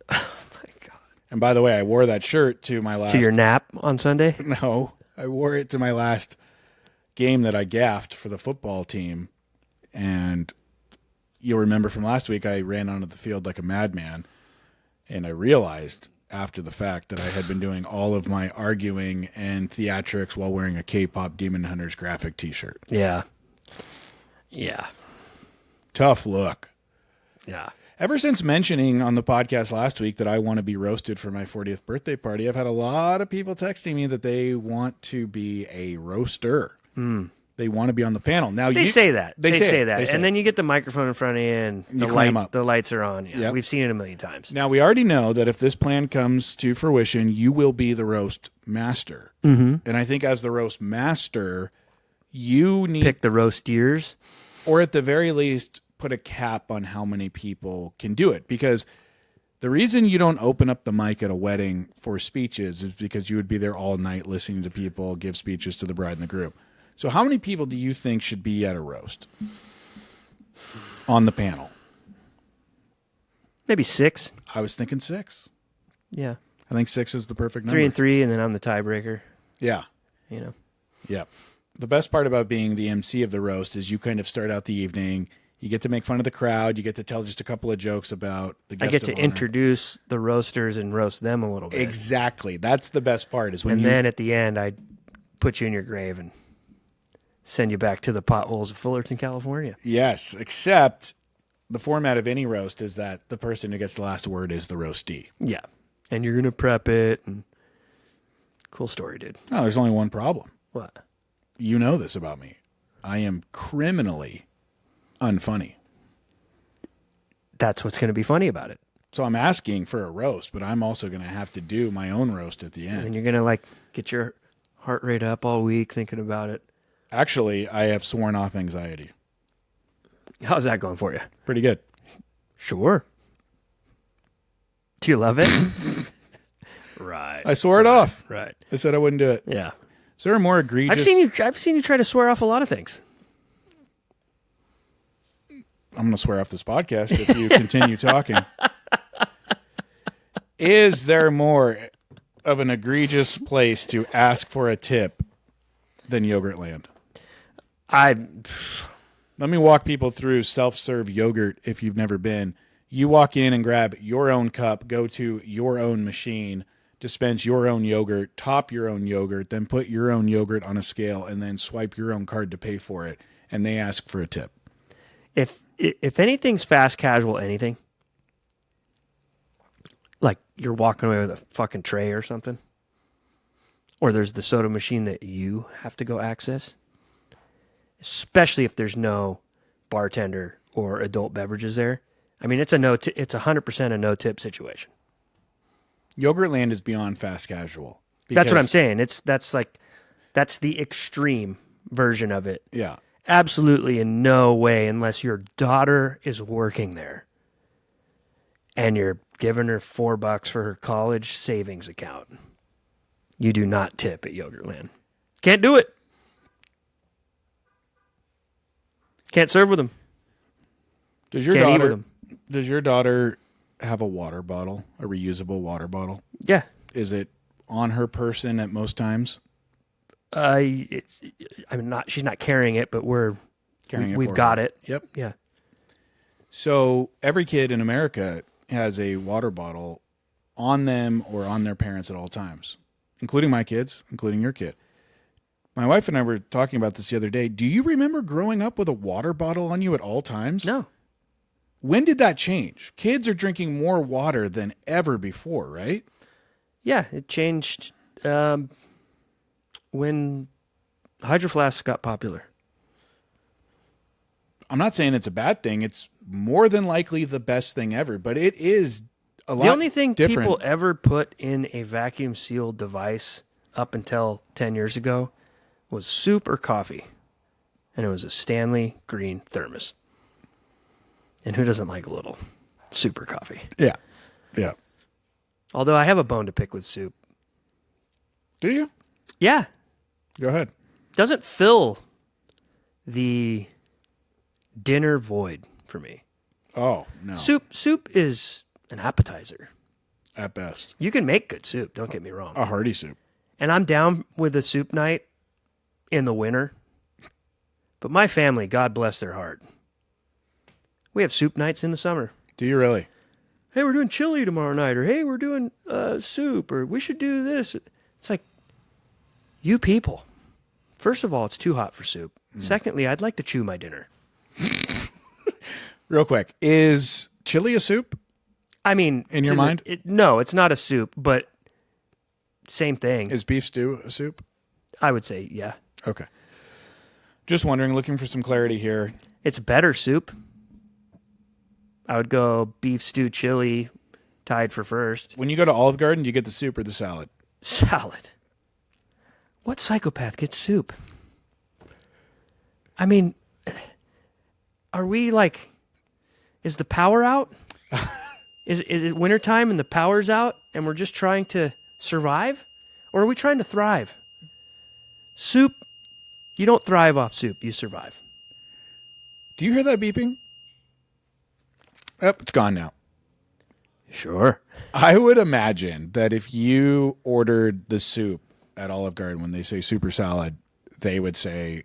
Oh my God. And by the way, I wore that shirt to my last... To your nap on Sunday? No, I wore it to my last game that I gaffed for the football team. And you'll remember from last week, I ran onto the field like a madman. And I realized after the fact that I had been doing all of my arguing and theatrics while wearing a K-pop Demon Hunters graphic T-shirt. Yeah. Yeah. Tough look. Yeah. Ever since mentioning on the podcast last week that I want to be roasted for my 40th birthday party, I've had a lot of people texting me that they want to be a roaster. They want to be on the panel. Now They say that. They say that. They say and then you get the microphone in front of you and the lights are on. Yeah. Yep. We've seen it a million times. Now, we already know that if this plan comes to fruition, you will be the roast master. And I think as the roast master, you need... Pick the roasteers. Or at the very least, put a cap on how many people can do it. Because the reason you don't open up the mic at a wedding for speeches is because you would be there all night listening to people give speeches to the bride and the groom. So how many people do you think should be at a roast on the panel? Maybe 6. I was thinking 6. Yeah. I think 6 is the perfect number. 3 and 3, and then I'm the tiebreaker. Yeah. You know. Yeah. The best part about being the MC of the roast is you kind of start out the evening. You get to make fun of the crowd. You get to tell just a couple of jokes about the guest I get to of honor. introduce the roasters and roast them a little bit. Exactly. That's the best part. Is when and then at the end, I put you in your grave and send you back to the potholes of Fullerton, California. Yes, except the format of any roast is that the person who gets the last word is the roastee. Yeah. And you're going to prep it. And... Cool story, dude. No, there's only one problem. What? You know this about me. I am criminally unfunny. That's what's going to be funny about it. So I'm asking for a roast, but I'm also going to have to do my own roast at the end. And you're going to get your heart rate up all week thinking about it. Actually, I have sworn off anxiety. How's that going for you? Pretty good. Sure. Do you love it? Right. I swore it off. Right. I said I wouldn't do it. Yeah. Is there a more egregious... I've seen you try to swear off a lot of things. I'm going to swear off this podcast if you continue talking. Is there more of an egregious place to ask for a tip than Yogurtland? Let me walk people through self-serve yogurt if you've never been. You walk in and grab your own cup, go to your own machine, dispense your own yogurt, top your own yogurt, then put your own yogurt on a scale, and then swipe your own card to pay for it, and they ask for a tip. If anything's fast casual, anything, like you're walking away with a fucking tray or something, or there's the soda machine that you have to go access, especially if there's no bartender or adult beverages there. I mean, it's a 100% a no tip situation. Yogurtland is beyond fast casual. That's what I'm saying. That's the extreme version of it. Yeah. Absolutely in no way, unless your daughter is working there and you're giving her $4 for her college savings account. You do not tip at Yogurtland. Can't do it. Can't serve with them. Does your Can't eat daughter with them. Does your daughter have a water bottle, a reusable water bottle? Yeah. Is it on her person at most times? She's not carrying it, but we've got it. Yep. Yeah. So every kid in America has a water bottle on them or on their parents at all times, including my kids, including your kid. My wife and I were talking about this the other day. Do you remember growing up with a water bottle on you at all times? No. When did that change? Kids are drinking more water than ever before, right? Yeah, it changed when Hydro Flasks got popular. I'm not saying it's a bad thing. It's more than likely the best thing ever, but it is a lot The only thing different. people ever put in a vacuum sealed device up until 10 years ago was soup or coffee. And it was a Stanley green thermos. And who doesn't like a little soup or coffee? Yeah. Yeah. Although I have a bone to pick with soup. Do you? Yeah. Go ahead. Doesn't fill the Dinner void for me. Oh, no. Soup is an appetizer. At best. You can make good soup, don't get me wrong. A hearty soup. And I'm down with a soup night in the winter. But my family, God bless their heart, we have soup nights in the summer. Do you really? Hey, we're doing chili tomorrow night, or hey, we're doing soup, or we should do this. It's like, you people. First of all, it's too hot for soup. Secondly, I'd like to chew my dinner. Real quick, is chili a soup? I mean, In your mind? No, it's not a soup, but same thing. Is beef stew a soup? I would say, yeah. Okay. Just wondering, looking for some clarity here. It's better soup. I would go beef stew, chili, tied for first. When you go to Olive Garden, do you get the soup or the salad? Salad. What psychopath gets soup? I mean, are we like, is the power out? Is it wintertime and the power's out and we're just trying to survive? Or are we trying to thrive? Soup, you don't thrive off soup, you survive. Do you hear that beeping? Oh, it's gone now. Sure. I would imagine that if you ordered the soup at Olive Garden, when they say soup or salad, they would say,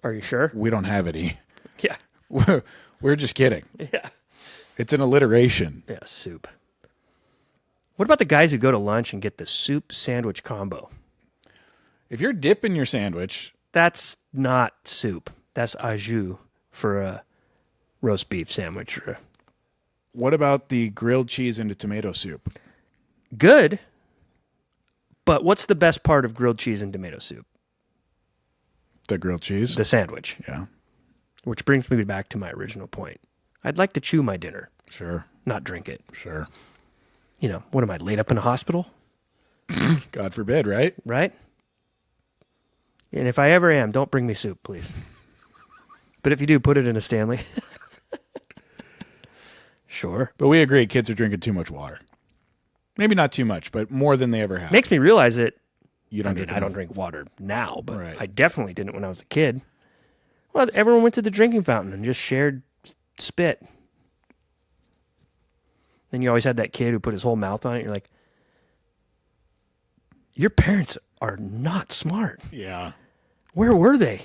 Are you sure? we don't have any. Yeah. We're just kidding. Yeah. It's an alliteration. Yeah, soup. What about the guys who go to lunch and get the soup sandwich combo? If you're dipping your sandwich, That's not soup. That's au jus for a roast beef sandwich. what about the grilled cheese into tomato soup? Good, but what's the best part of grilled cheese and tomato soup? The grilled cheese? The sandwich. Yeah, Which brings me back to my original point. I'd like to chew my dinner, sure, not drink it. sure. You know, what am I, laid up in a hospital? God forbid, right? Right? And if I ever am, don't bring me soup, please. But if you do, put it in a Stanley. Sure. But we agree kids are drinking too much water. Maybe not too much, but more than they ever have. Makes me realize that You don't drink I don't drink water now, but Right. I definitely didn't when I was a kid. Well, everyone went to the drinking fountain and just shared spit. Then you always had that kid who put his whole mouth on it. You're like, your parents are not smart. Yeah. Where were they?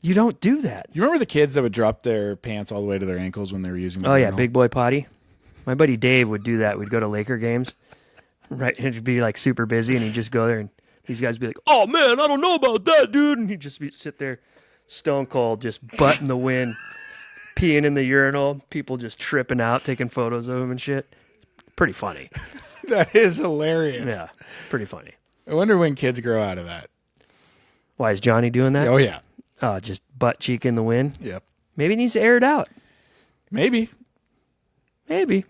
You don't do that. You remember the kids that would drop their pants all the way to their ankles when they were using the Oh, yeah, urinal? big boy potty. My buddy Dave would do that. We'd go to Laker games. Right, it'd be like super busy, and he'd just go there, and these guys would be like, "Oh man, I don't know about that, dude," and he'd just sit there, stone cold, just butt in the wind, peeing in the urinal. People just tripping out, taking photos of him and shit. Pretty funny. That is hilarious. Yeah, pretty funny. I wonder when kids grow out of that. Why is Johnny doing that? Oh, yeah. Just butt cheek in the wind. Yep. Maybe he needs to air it out. Maybe. Maybe.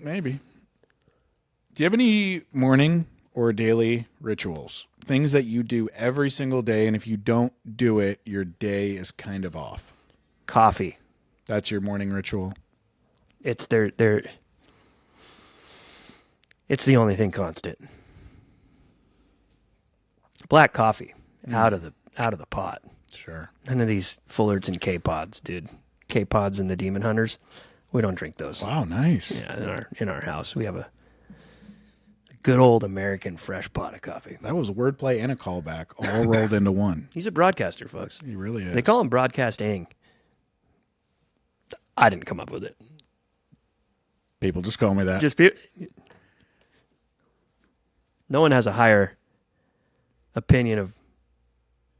Do you have any morning or daily rituals? Things that you do every single day, and if you don't do it, your day is kind of off. Coffee. That's your morning ritual? It's it's the only thing constant. Black coffee out of the pot. Sure. None of these Fullards and K-Pods, dude. K-Pods and the Demon Hunters. We don't drink those. Wow, nice. Yeah, in our house. We have a good old American fresh pot of coffee. That was wordplay and a callback all rolled into one. He's a broadcaster, folks. He really is. They call him broadcasting. I didn't come up with it. People just call me that. No one has a higher opinion of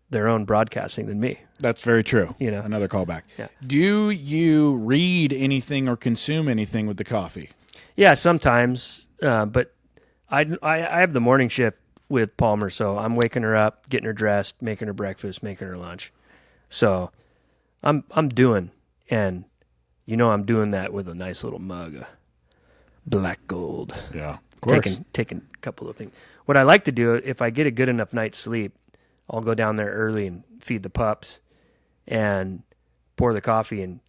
their own broadcasting than me. That's very true. You know. Another callback. Yeah. Do you read anything or consume anything with the coffee? Yeah, sometimes. But I have the morning shift with Palmer, so I'm waking her up, getting her dressed, making her breakfast, making her lunch. So I'm doing, and I'm doing that with a nice little mug of black gold. Yeah, of course. Taking a couple of things. What I like to do, if I get a good enough night's sleep, I'll go down there early and feed the pups and pour the coffee and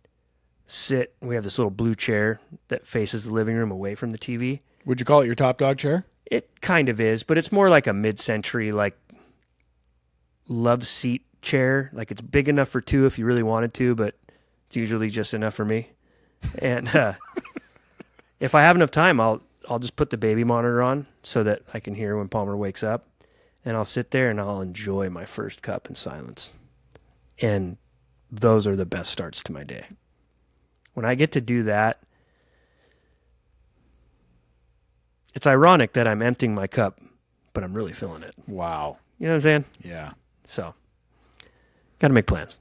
sit. We have this little blue chair that faces the living room away from the TV. Would you call it your top dog chair? It kind of is, but it's more like a mid-century, like, love seat chair. Like, it's big enough for two if you really wanted to, but It's usually just enough for me. And if I have enough time, I'll just put the baby monitor on so that I can hear when Palmer wakes up. And I'll sit there and I'll enjoy my first cup in silence. And those are the best starts to my day. When I get to do that, it's ironic that I'm emptying my cup, but I'm really feeling it. Wow. You know what I'm saying? Yeah. So, got to make plans.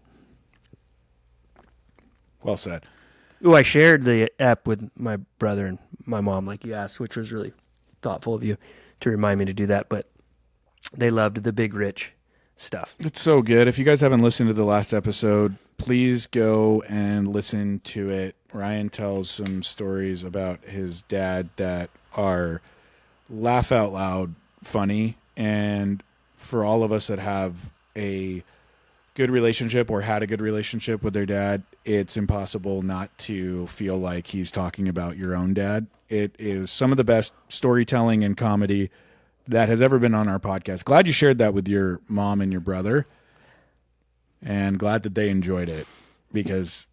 Well said. Ooh, I shared the app with my brother and my mom, like you asked, which was really thoughtful of you to remind me to do that. But they loved the Big Rich stuff. It's so good. If you guys haven't listened to the last episode, please go and listen to it. Ryan tells some stories about his dad that are laugh out loud funny. And for all of us that have a good relationship or had a good relationship with their dad, it's impossible not to feel like he's talking about your own dad. It is some of the best storytelling and comedy that has ever been on our podcast. Glad you shared that with your mom and your brother, and glad that they enjoyed it, because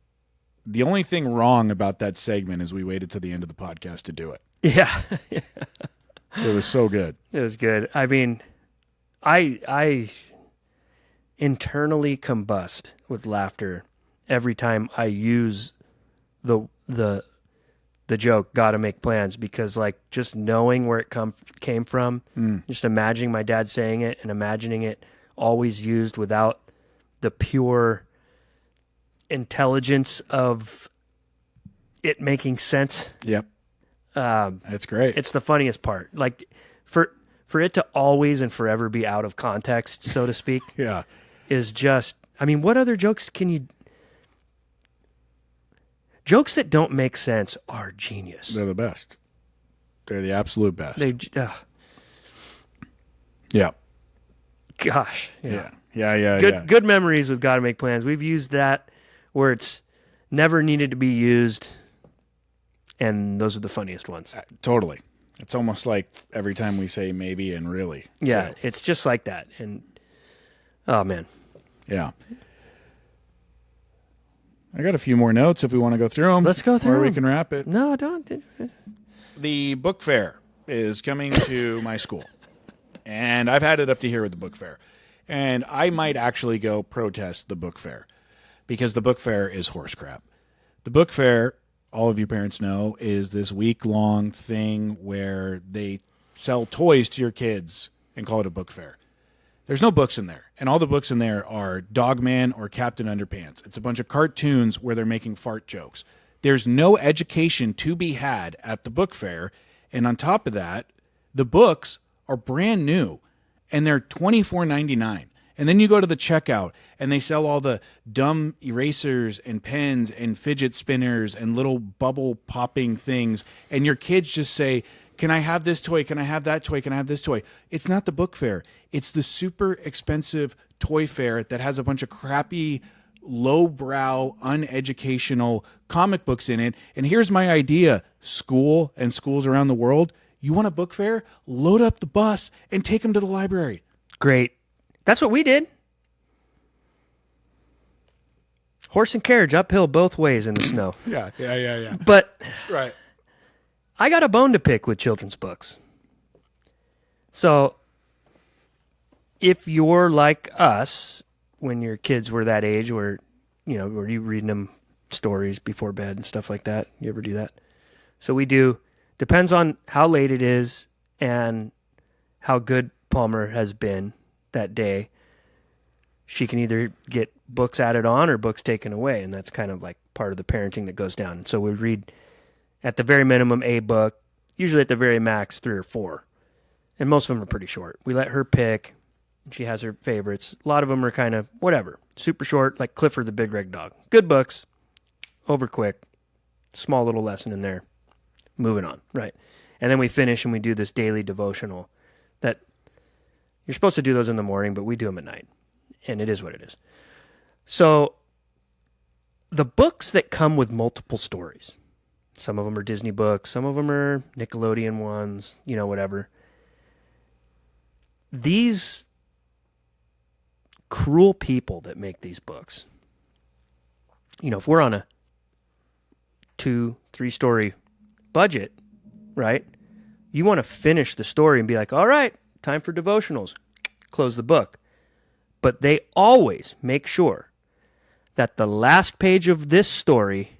the only thing wrong about that segment is we waited to the end of the podcast to do it. Yeah. It was so good. It was good. I mean, I internally combust with laughter every time I use the joke, gotta make plans, because like just knowing where it came from, just imagining my dad saying it and imagining it always used without the pure intelligence of it making sense. Yep. That's great. It's the funniest part. Like for it to always and forever be out of context, so to speak. Yeah. Is just, I mean, what other jokes can you... Jokes that don't make sense are genius. They're the best. They're the absolute best. Yeah. Gosh. Yeah. Good memories with Gotta Make Plans. We've used that where it's never needed to be used, and those are the funniest ones. Totally. It's almost like every time we say maybe and really. Yeah, So, it's just like that. And, oh, man. yeah. I got a few more notes if we want to go through them. Let's go through Or we them. can wrap it. No, don't. The book fair is coming to my school, and I've had it up to here with the book fair. And I might actually go protest the book fair, because the book fair is horse crap. The book fair, all of you parents know, is this week-long thing where they sell toys to your kids and call it a book fair. There's no books in there, and all the books in there are Dogman or Captain Underpants. It's a bunch of cartoons where they're making fart jokes. There's no education to be had at the book fair, and on top of that, the books are brand new, and they're $24.99. And then you go to the checkout, and they sell all the dumb erasers and pens and fidget spinners and little bubble popping things, and your kids just say, can I have this toy? Can I have that toy? Can I have this toy? It's not the book fair. It's the super expensive toy fair that has a bunch of crappy, lowbrow, uneducational comic books in it. And here's my idea, school and schools around the world. You want a book fair? Load up the bus and take them to the library. Great. That's what we did. Horse and carriage uphill both ways in the snow. Yeah. But Right. I got a bone to pick with children's books. So if you're like us, when your kids were that age where, were you reading them stories before bed and stuff like that? You ever do that? So we do. Depends on how late it is and how good Palmer has been that day. She can either get books added on or books taken away, and that's kind of like part of the parenting that goes down. So we read at the very minimum a book, usually at the very max 3 or 4. And most of them are pretty short. We let her pick. She has her favorites. A lot of them are kind of whatever. Super short, like Clifford the Big Red Dog. Good books. Over quick. Small little lesson in there. Moving on, right? And then we finish and we do this daily devotional that you're supposed to do those in the morning, but we do them at night. And it is what it is. So the books that come with multiple stories, some of them are Disney books, some of them are Nickelodeon ones, whatever. These cruel people that make these books if we're on a 2-3 story budget, right? You want to finish the story and be like, all right, time for devotionals. Close the book. But they always make sure that the last page of this story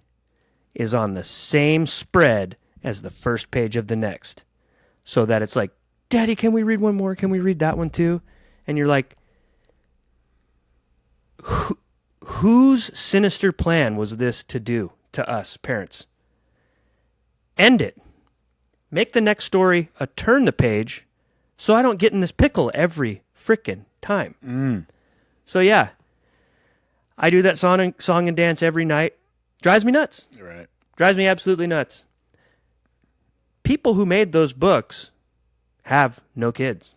is on the same spread as the first page of the next. So that it's like, Daddy, can we read one more? Can we read that one too? And you're like, whose sinister plan was this to do to us, parents? End it. Make the next story a turn the page so I don't get in this pickle every frickin' time. So yeah, I do that song and dance every night. Drives me nuts. Right. Drives me absolutely nuts. People who made those books have no kids.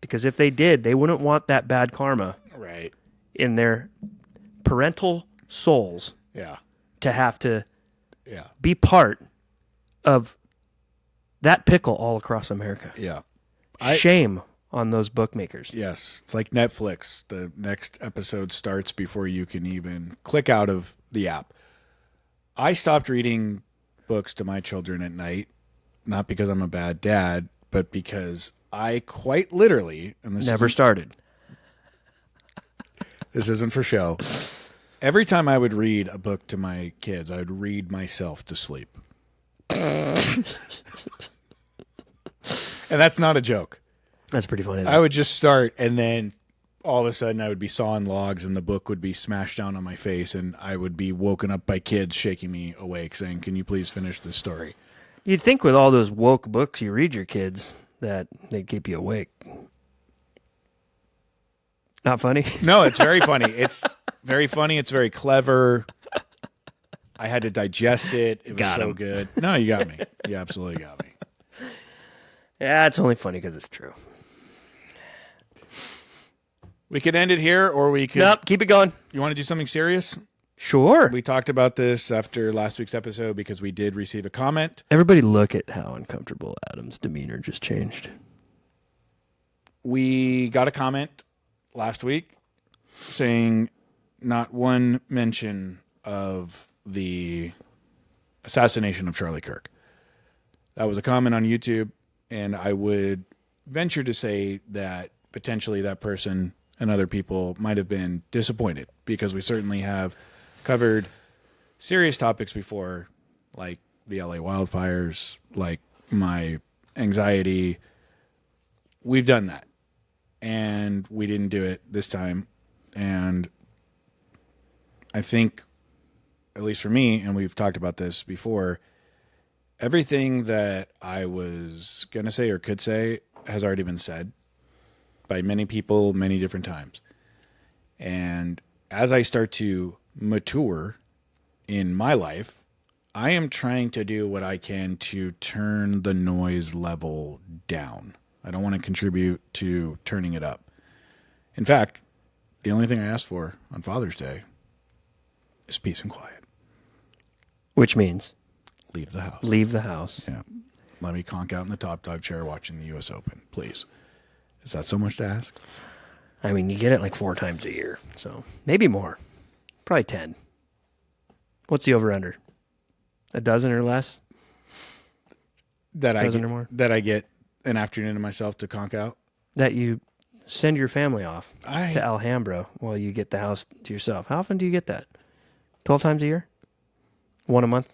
Because if they did, they wouldn't want that bad karma Right. in their parental souls Yeah. to have to Yeah. be part of that pickle all across America. Yeah. Shame on those bookmakers. Yes. It's like Netflix. The next episode starts before you can even click out of the app. I stopped reading books to my children at night, not because I'm a bad dad, but because I quite literally, and this Never started. This isn't for show. Every time I would read a book to my kids, I would read myself to sleep. And that's not a joke. That's pretty funny. I would just start, and then all of a sudden I would be sawing logs, and the book would be smashed down on my face, and I would be woken up by kids shaking me awake, saying, "Can you please finish this story?" You'd think with all those woke books you read your kids that they'd keep you awake. Not funny? No, it's very funny. It's very funny. It's very clever. I had to digest it. It was Got so him. good. No, you got me. You absolutely got me. Yeah, it's only funny because it's true. We could end it here, or we could... Nope, keep it going. You want to do something serious? Sure. We talked about this after last week's episode because we did receive a comment. Everybody look at how uncomfortable Adam's demeanor just changed. We got a comment last week saying not one mention of the assassination of Charlie Kirk. That was a comment on YouTube, and I would venture to say that potentially that person and other people might have been disappointed because we certainly have covered serious topics before, like the LA wildfires, like my anxiety. We've done that, and we didn't do it this time. And I think, at least for me, and we've talked about this before, everything that I was going to say or could say has already been said by many people many different times. And as I start to mature in my life, I am trying to do what I can to turn the noise level down. I don't want to contribute to turning it up. In fact, the only thing I asked for on Father's Day is peace and quiet. Which means Leave the house. leave the house. Yeah. Let me conk out in the top dog chair watching the U.S. Open, please. Is that so much to ask? I mean, you get it like 4 times a year, so maybe more. Probably 10. What's the over-under? A dozen or less? That Dozen or more? That I get an afternoon to myself to conk out? That you send your family off I to Alhambra while you get the house to yourself. How often do you get that? 12 times a year? 1 a month?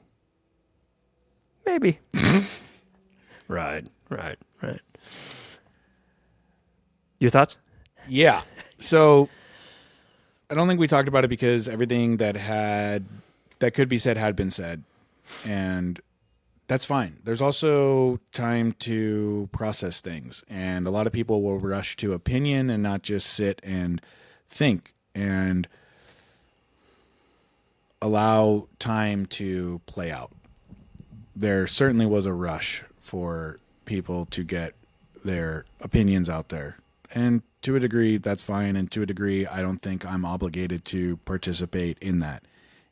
Maybe. Right. Your thoughts? Yeah. So I don't think we talked about it because everything that could be said had been said. And that's fine. There's also time to process things. And a lot of people will rush to opinion and not just sit and think and allow time to play out. There certainly was a rush for people to get their opinions out there. And to a degree, that's fine. And to a degree, I don't think I'm obligated to participate in that.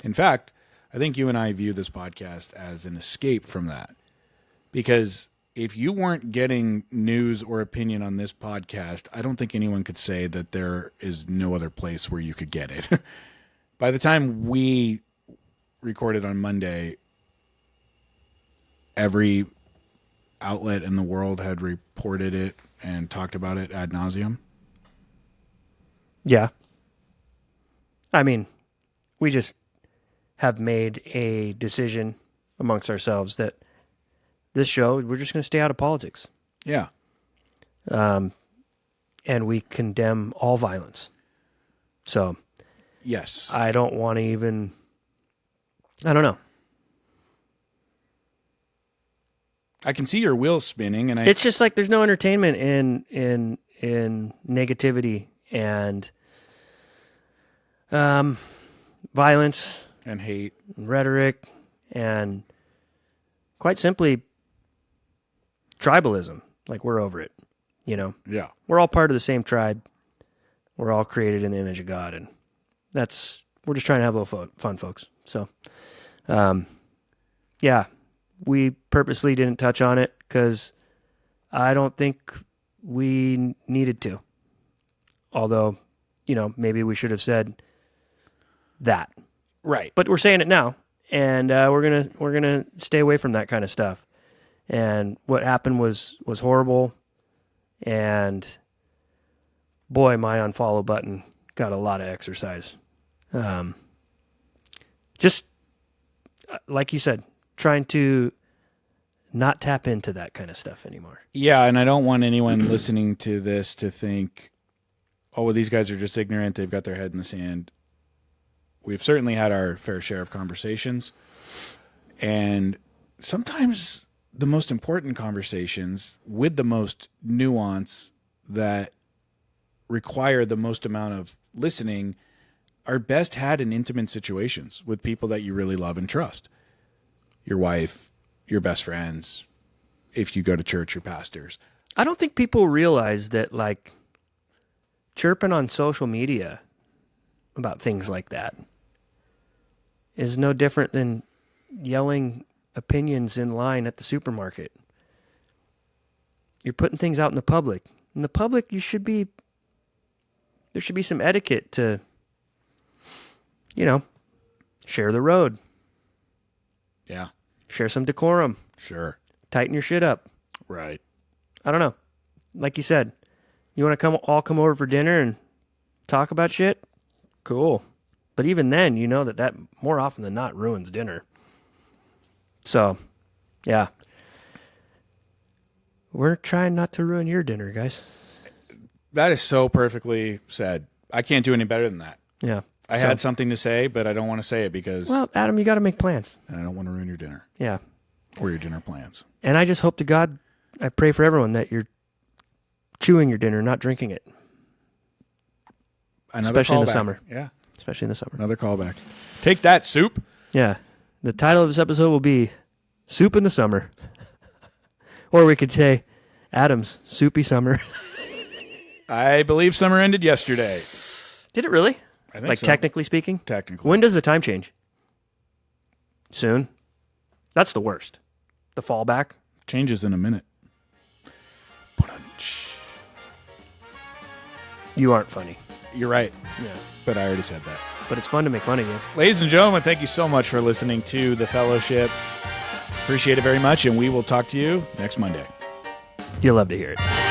In fact, I think you and I view this podcast as an escape from that. Because if you weren't getting news or opinion on this podcast, I don't think anyone could say that there is no other place where you could get it. By the time we recorded on Monday, every outlet in the world had reported it and talked about it ad nauseum. Yeah. I mean, we just have made a decision amongst ourselves that this show, we're just going to stay out of politics. Yeah. And we condemn all violence. So, yes. I don't want to even, I don't know. I can see your wheels spinning, and It's just like there's no entertainment in negativity and violence and hate, rhetoric, and quite simply tribalism. Like, we're over it, you know? Yeah. We're all part of the same tribe. We're all created in the image of God, and we're just trying to have a little fun, folks. So, yeah, we purposely didn't touch on it because I don't think we needed to. Although, you know, maybe we should have said that. Right. But we're saying it now, and we're gonna stay away from that kind of stuff. And what happened was horrible, and boy, my unfollow button got a lot of exercise. Just like you said, trying to not tap into that kind of stuff anymore. Yeah, and I don't want anyone listening to this to think, oh, well, these guys are just ignorant. They've got their head in the sand. We've certainly had our fair share of conversations. And sometimes the most important conversations with the most nuance that require the most amount of listening are best had in intimate situations with people that you really love and trust. Your wife, your best friends, if you go to church, your pastors. I don't think people realize that, like, chirping on social media about things like that is no different than yelling opinions in line at the supermarket. You're putting things out in the public. In the public, there should be some etiquette to, you know, share the road. Yeah. Share some decorum. Sure. Tighten your shit up. Right. I don't know. Like you said, you want to come over for dinner and talk about shit? Cool. But even then, you know that more often than not ruins dinner. So, yeah. We're trying not to ruin your dinner, guys. That is so perfectly said. I can't do any better than that. Yeah. I had something to say, but I don't want to say it because... Well, Adam, you got to make plans. And I don't want to ruin your dinner. Yeah. Or your dinner plans. And I just hope to God, I pray for everyone that you're chewing your dinner, not drinking it. Especially in the summer. Yeah. Especially in the summer. Another callback. Take that, Soup. Yeah. The title of this episode will be Soup in the Summer. Or we could say Adam's Soupy Summer. I believe summer ended yesterday. Did it really? I think like, so. technically speaking? Technically. When does the time change? Soon? That's the worst. The fallback? Changes in a minute. You aren't funny. You're right. Yeah. But I already said that. But it's fun to make fun of you. Ladies and gentlemen, thank you so much for listening to The Fellowship. Appreciate it very much, and we will talk to you next Monday. You'll love to hear it.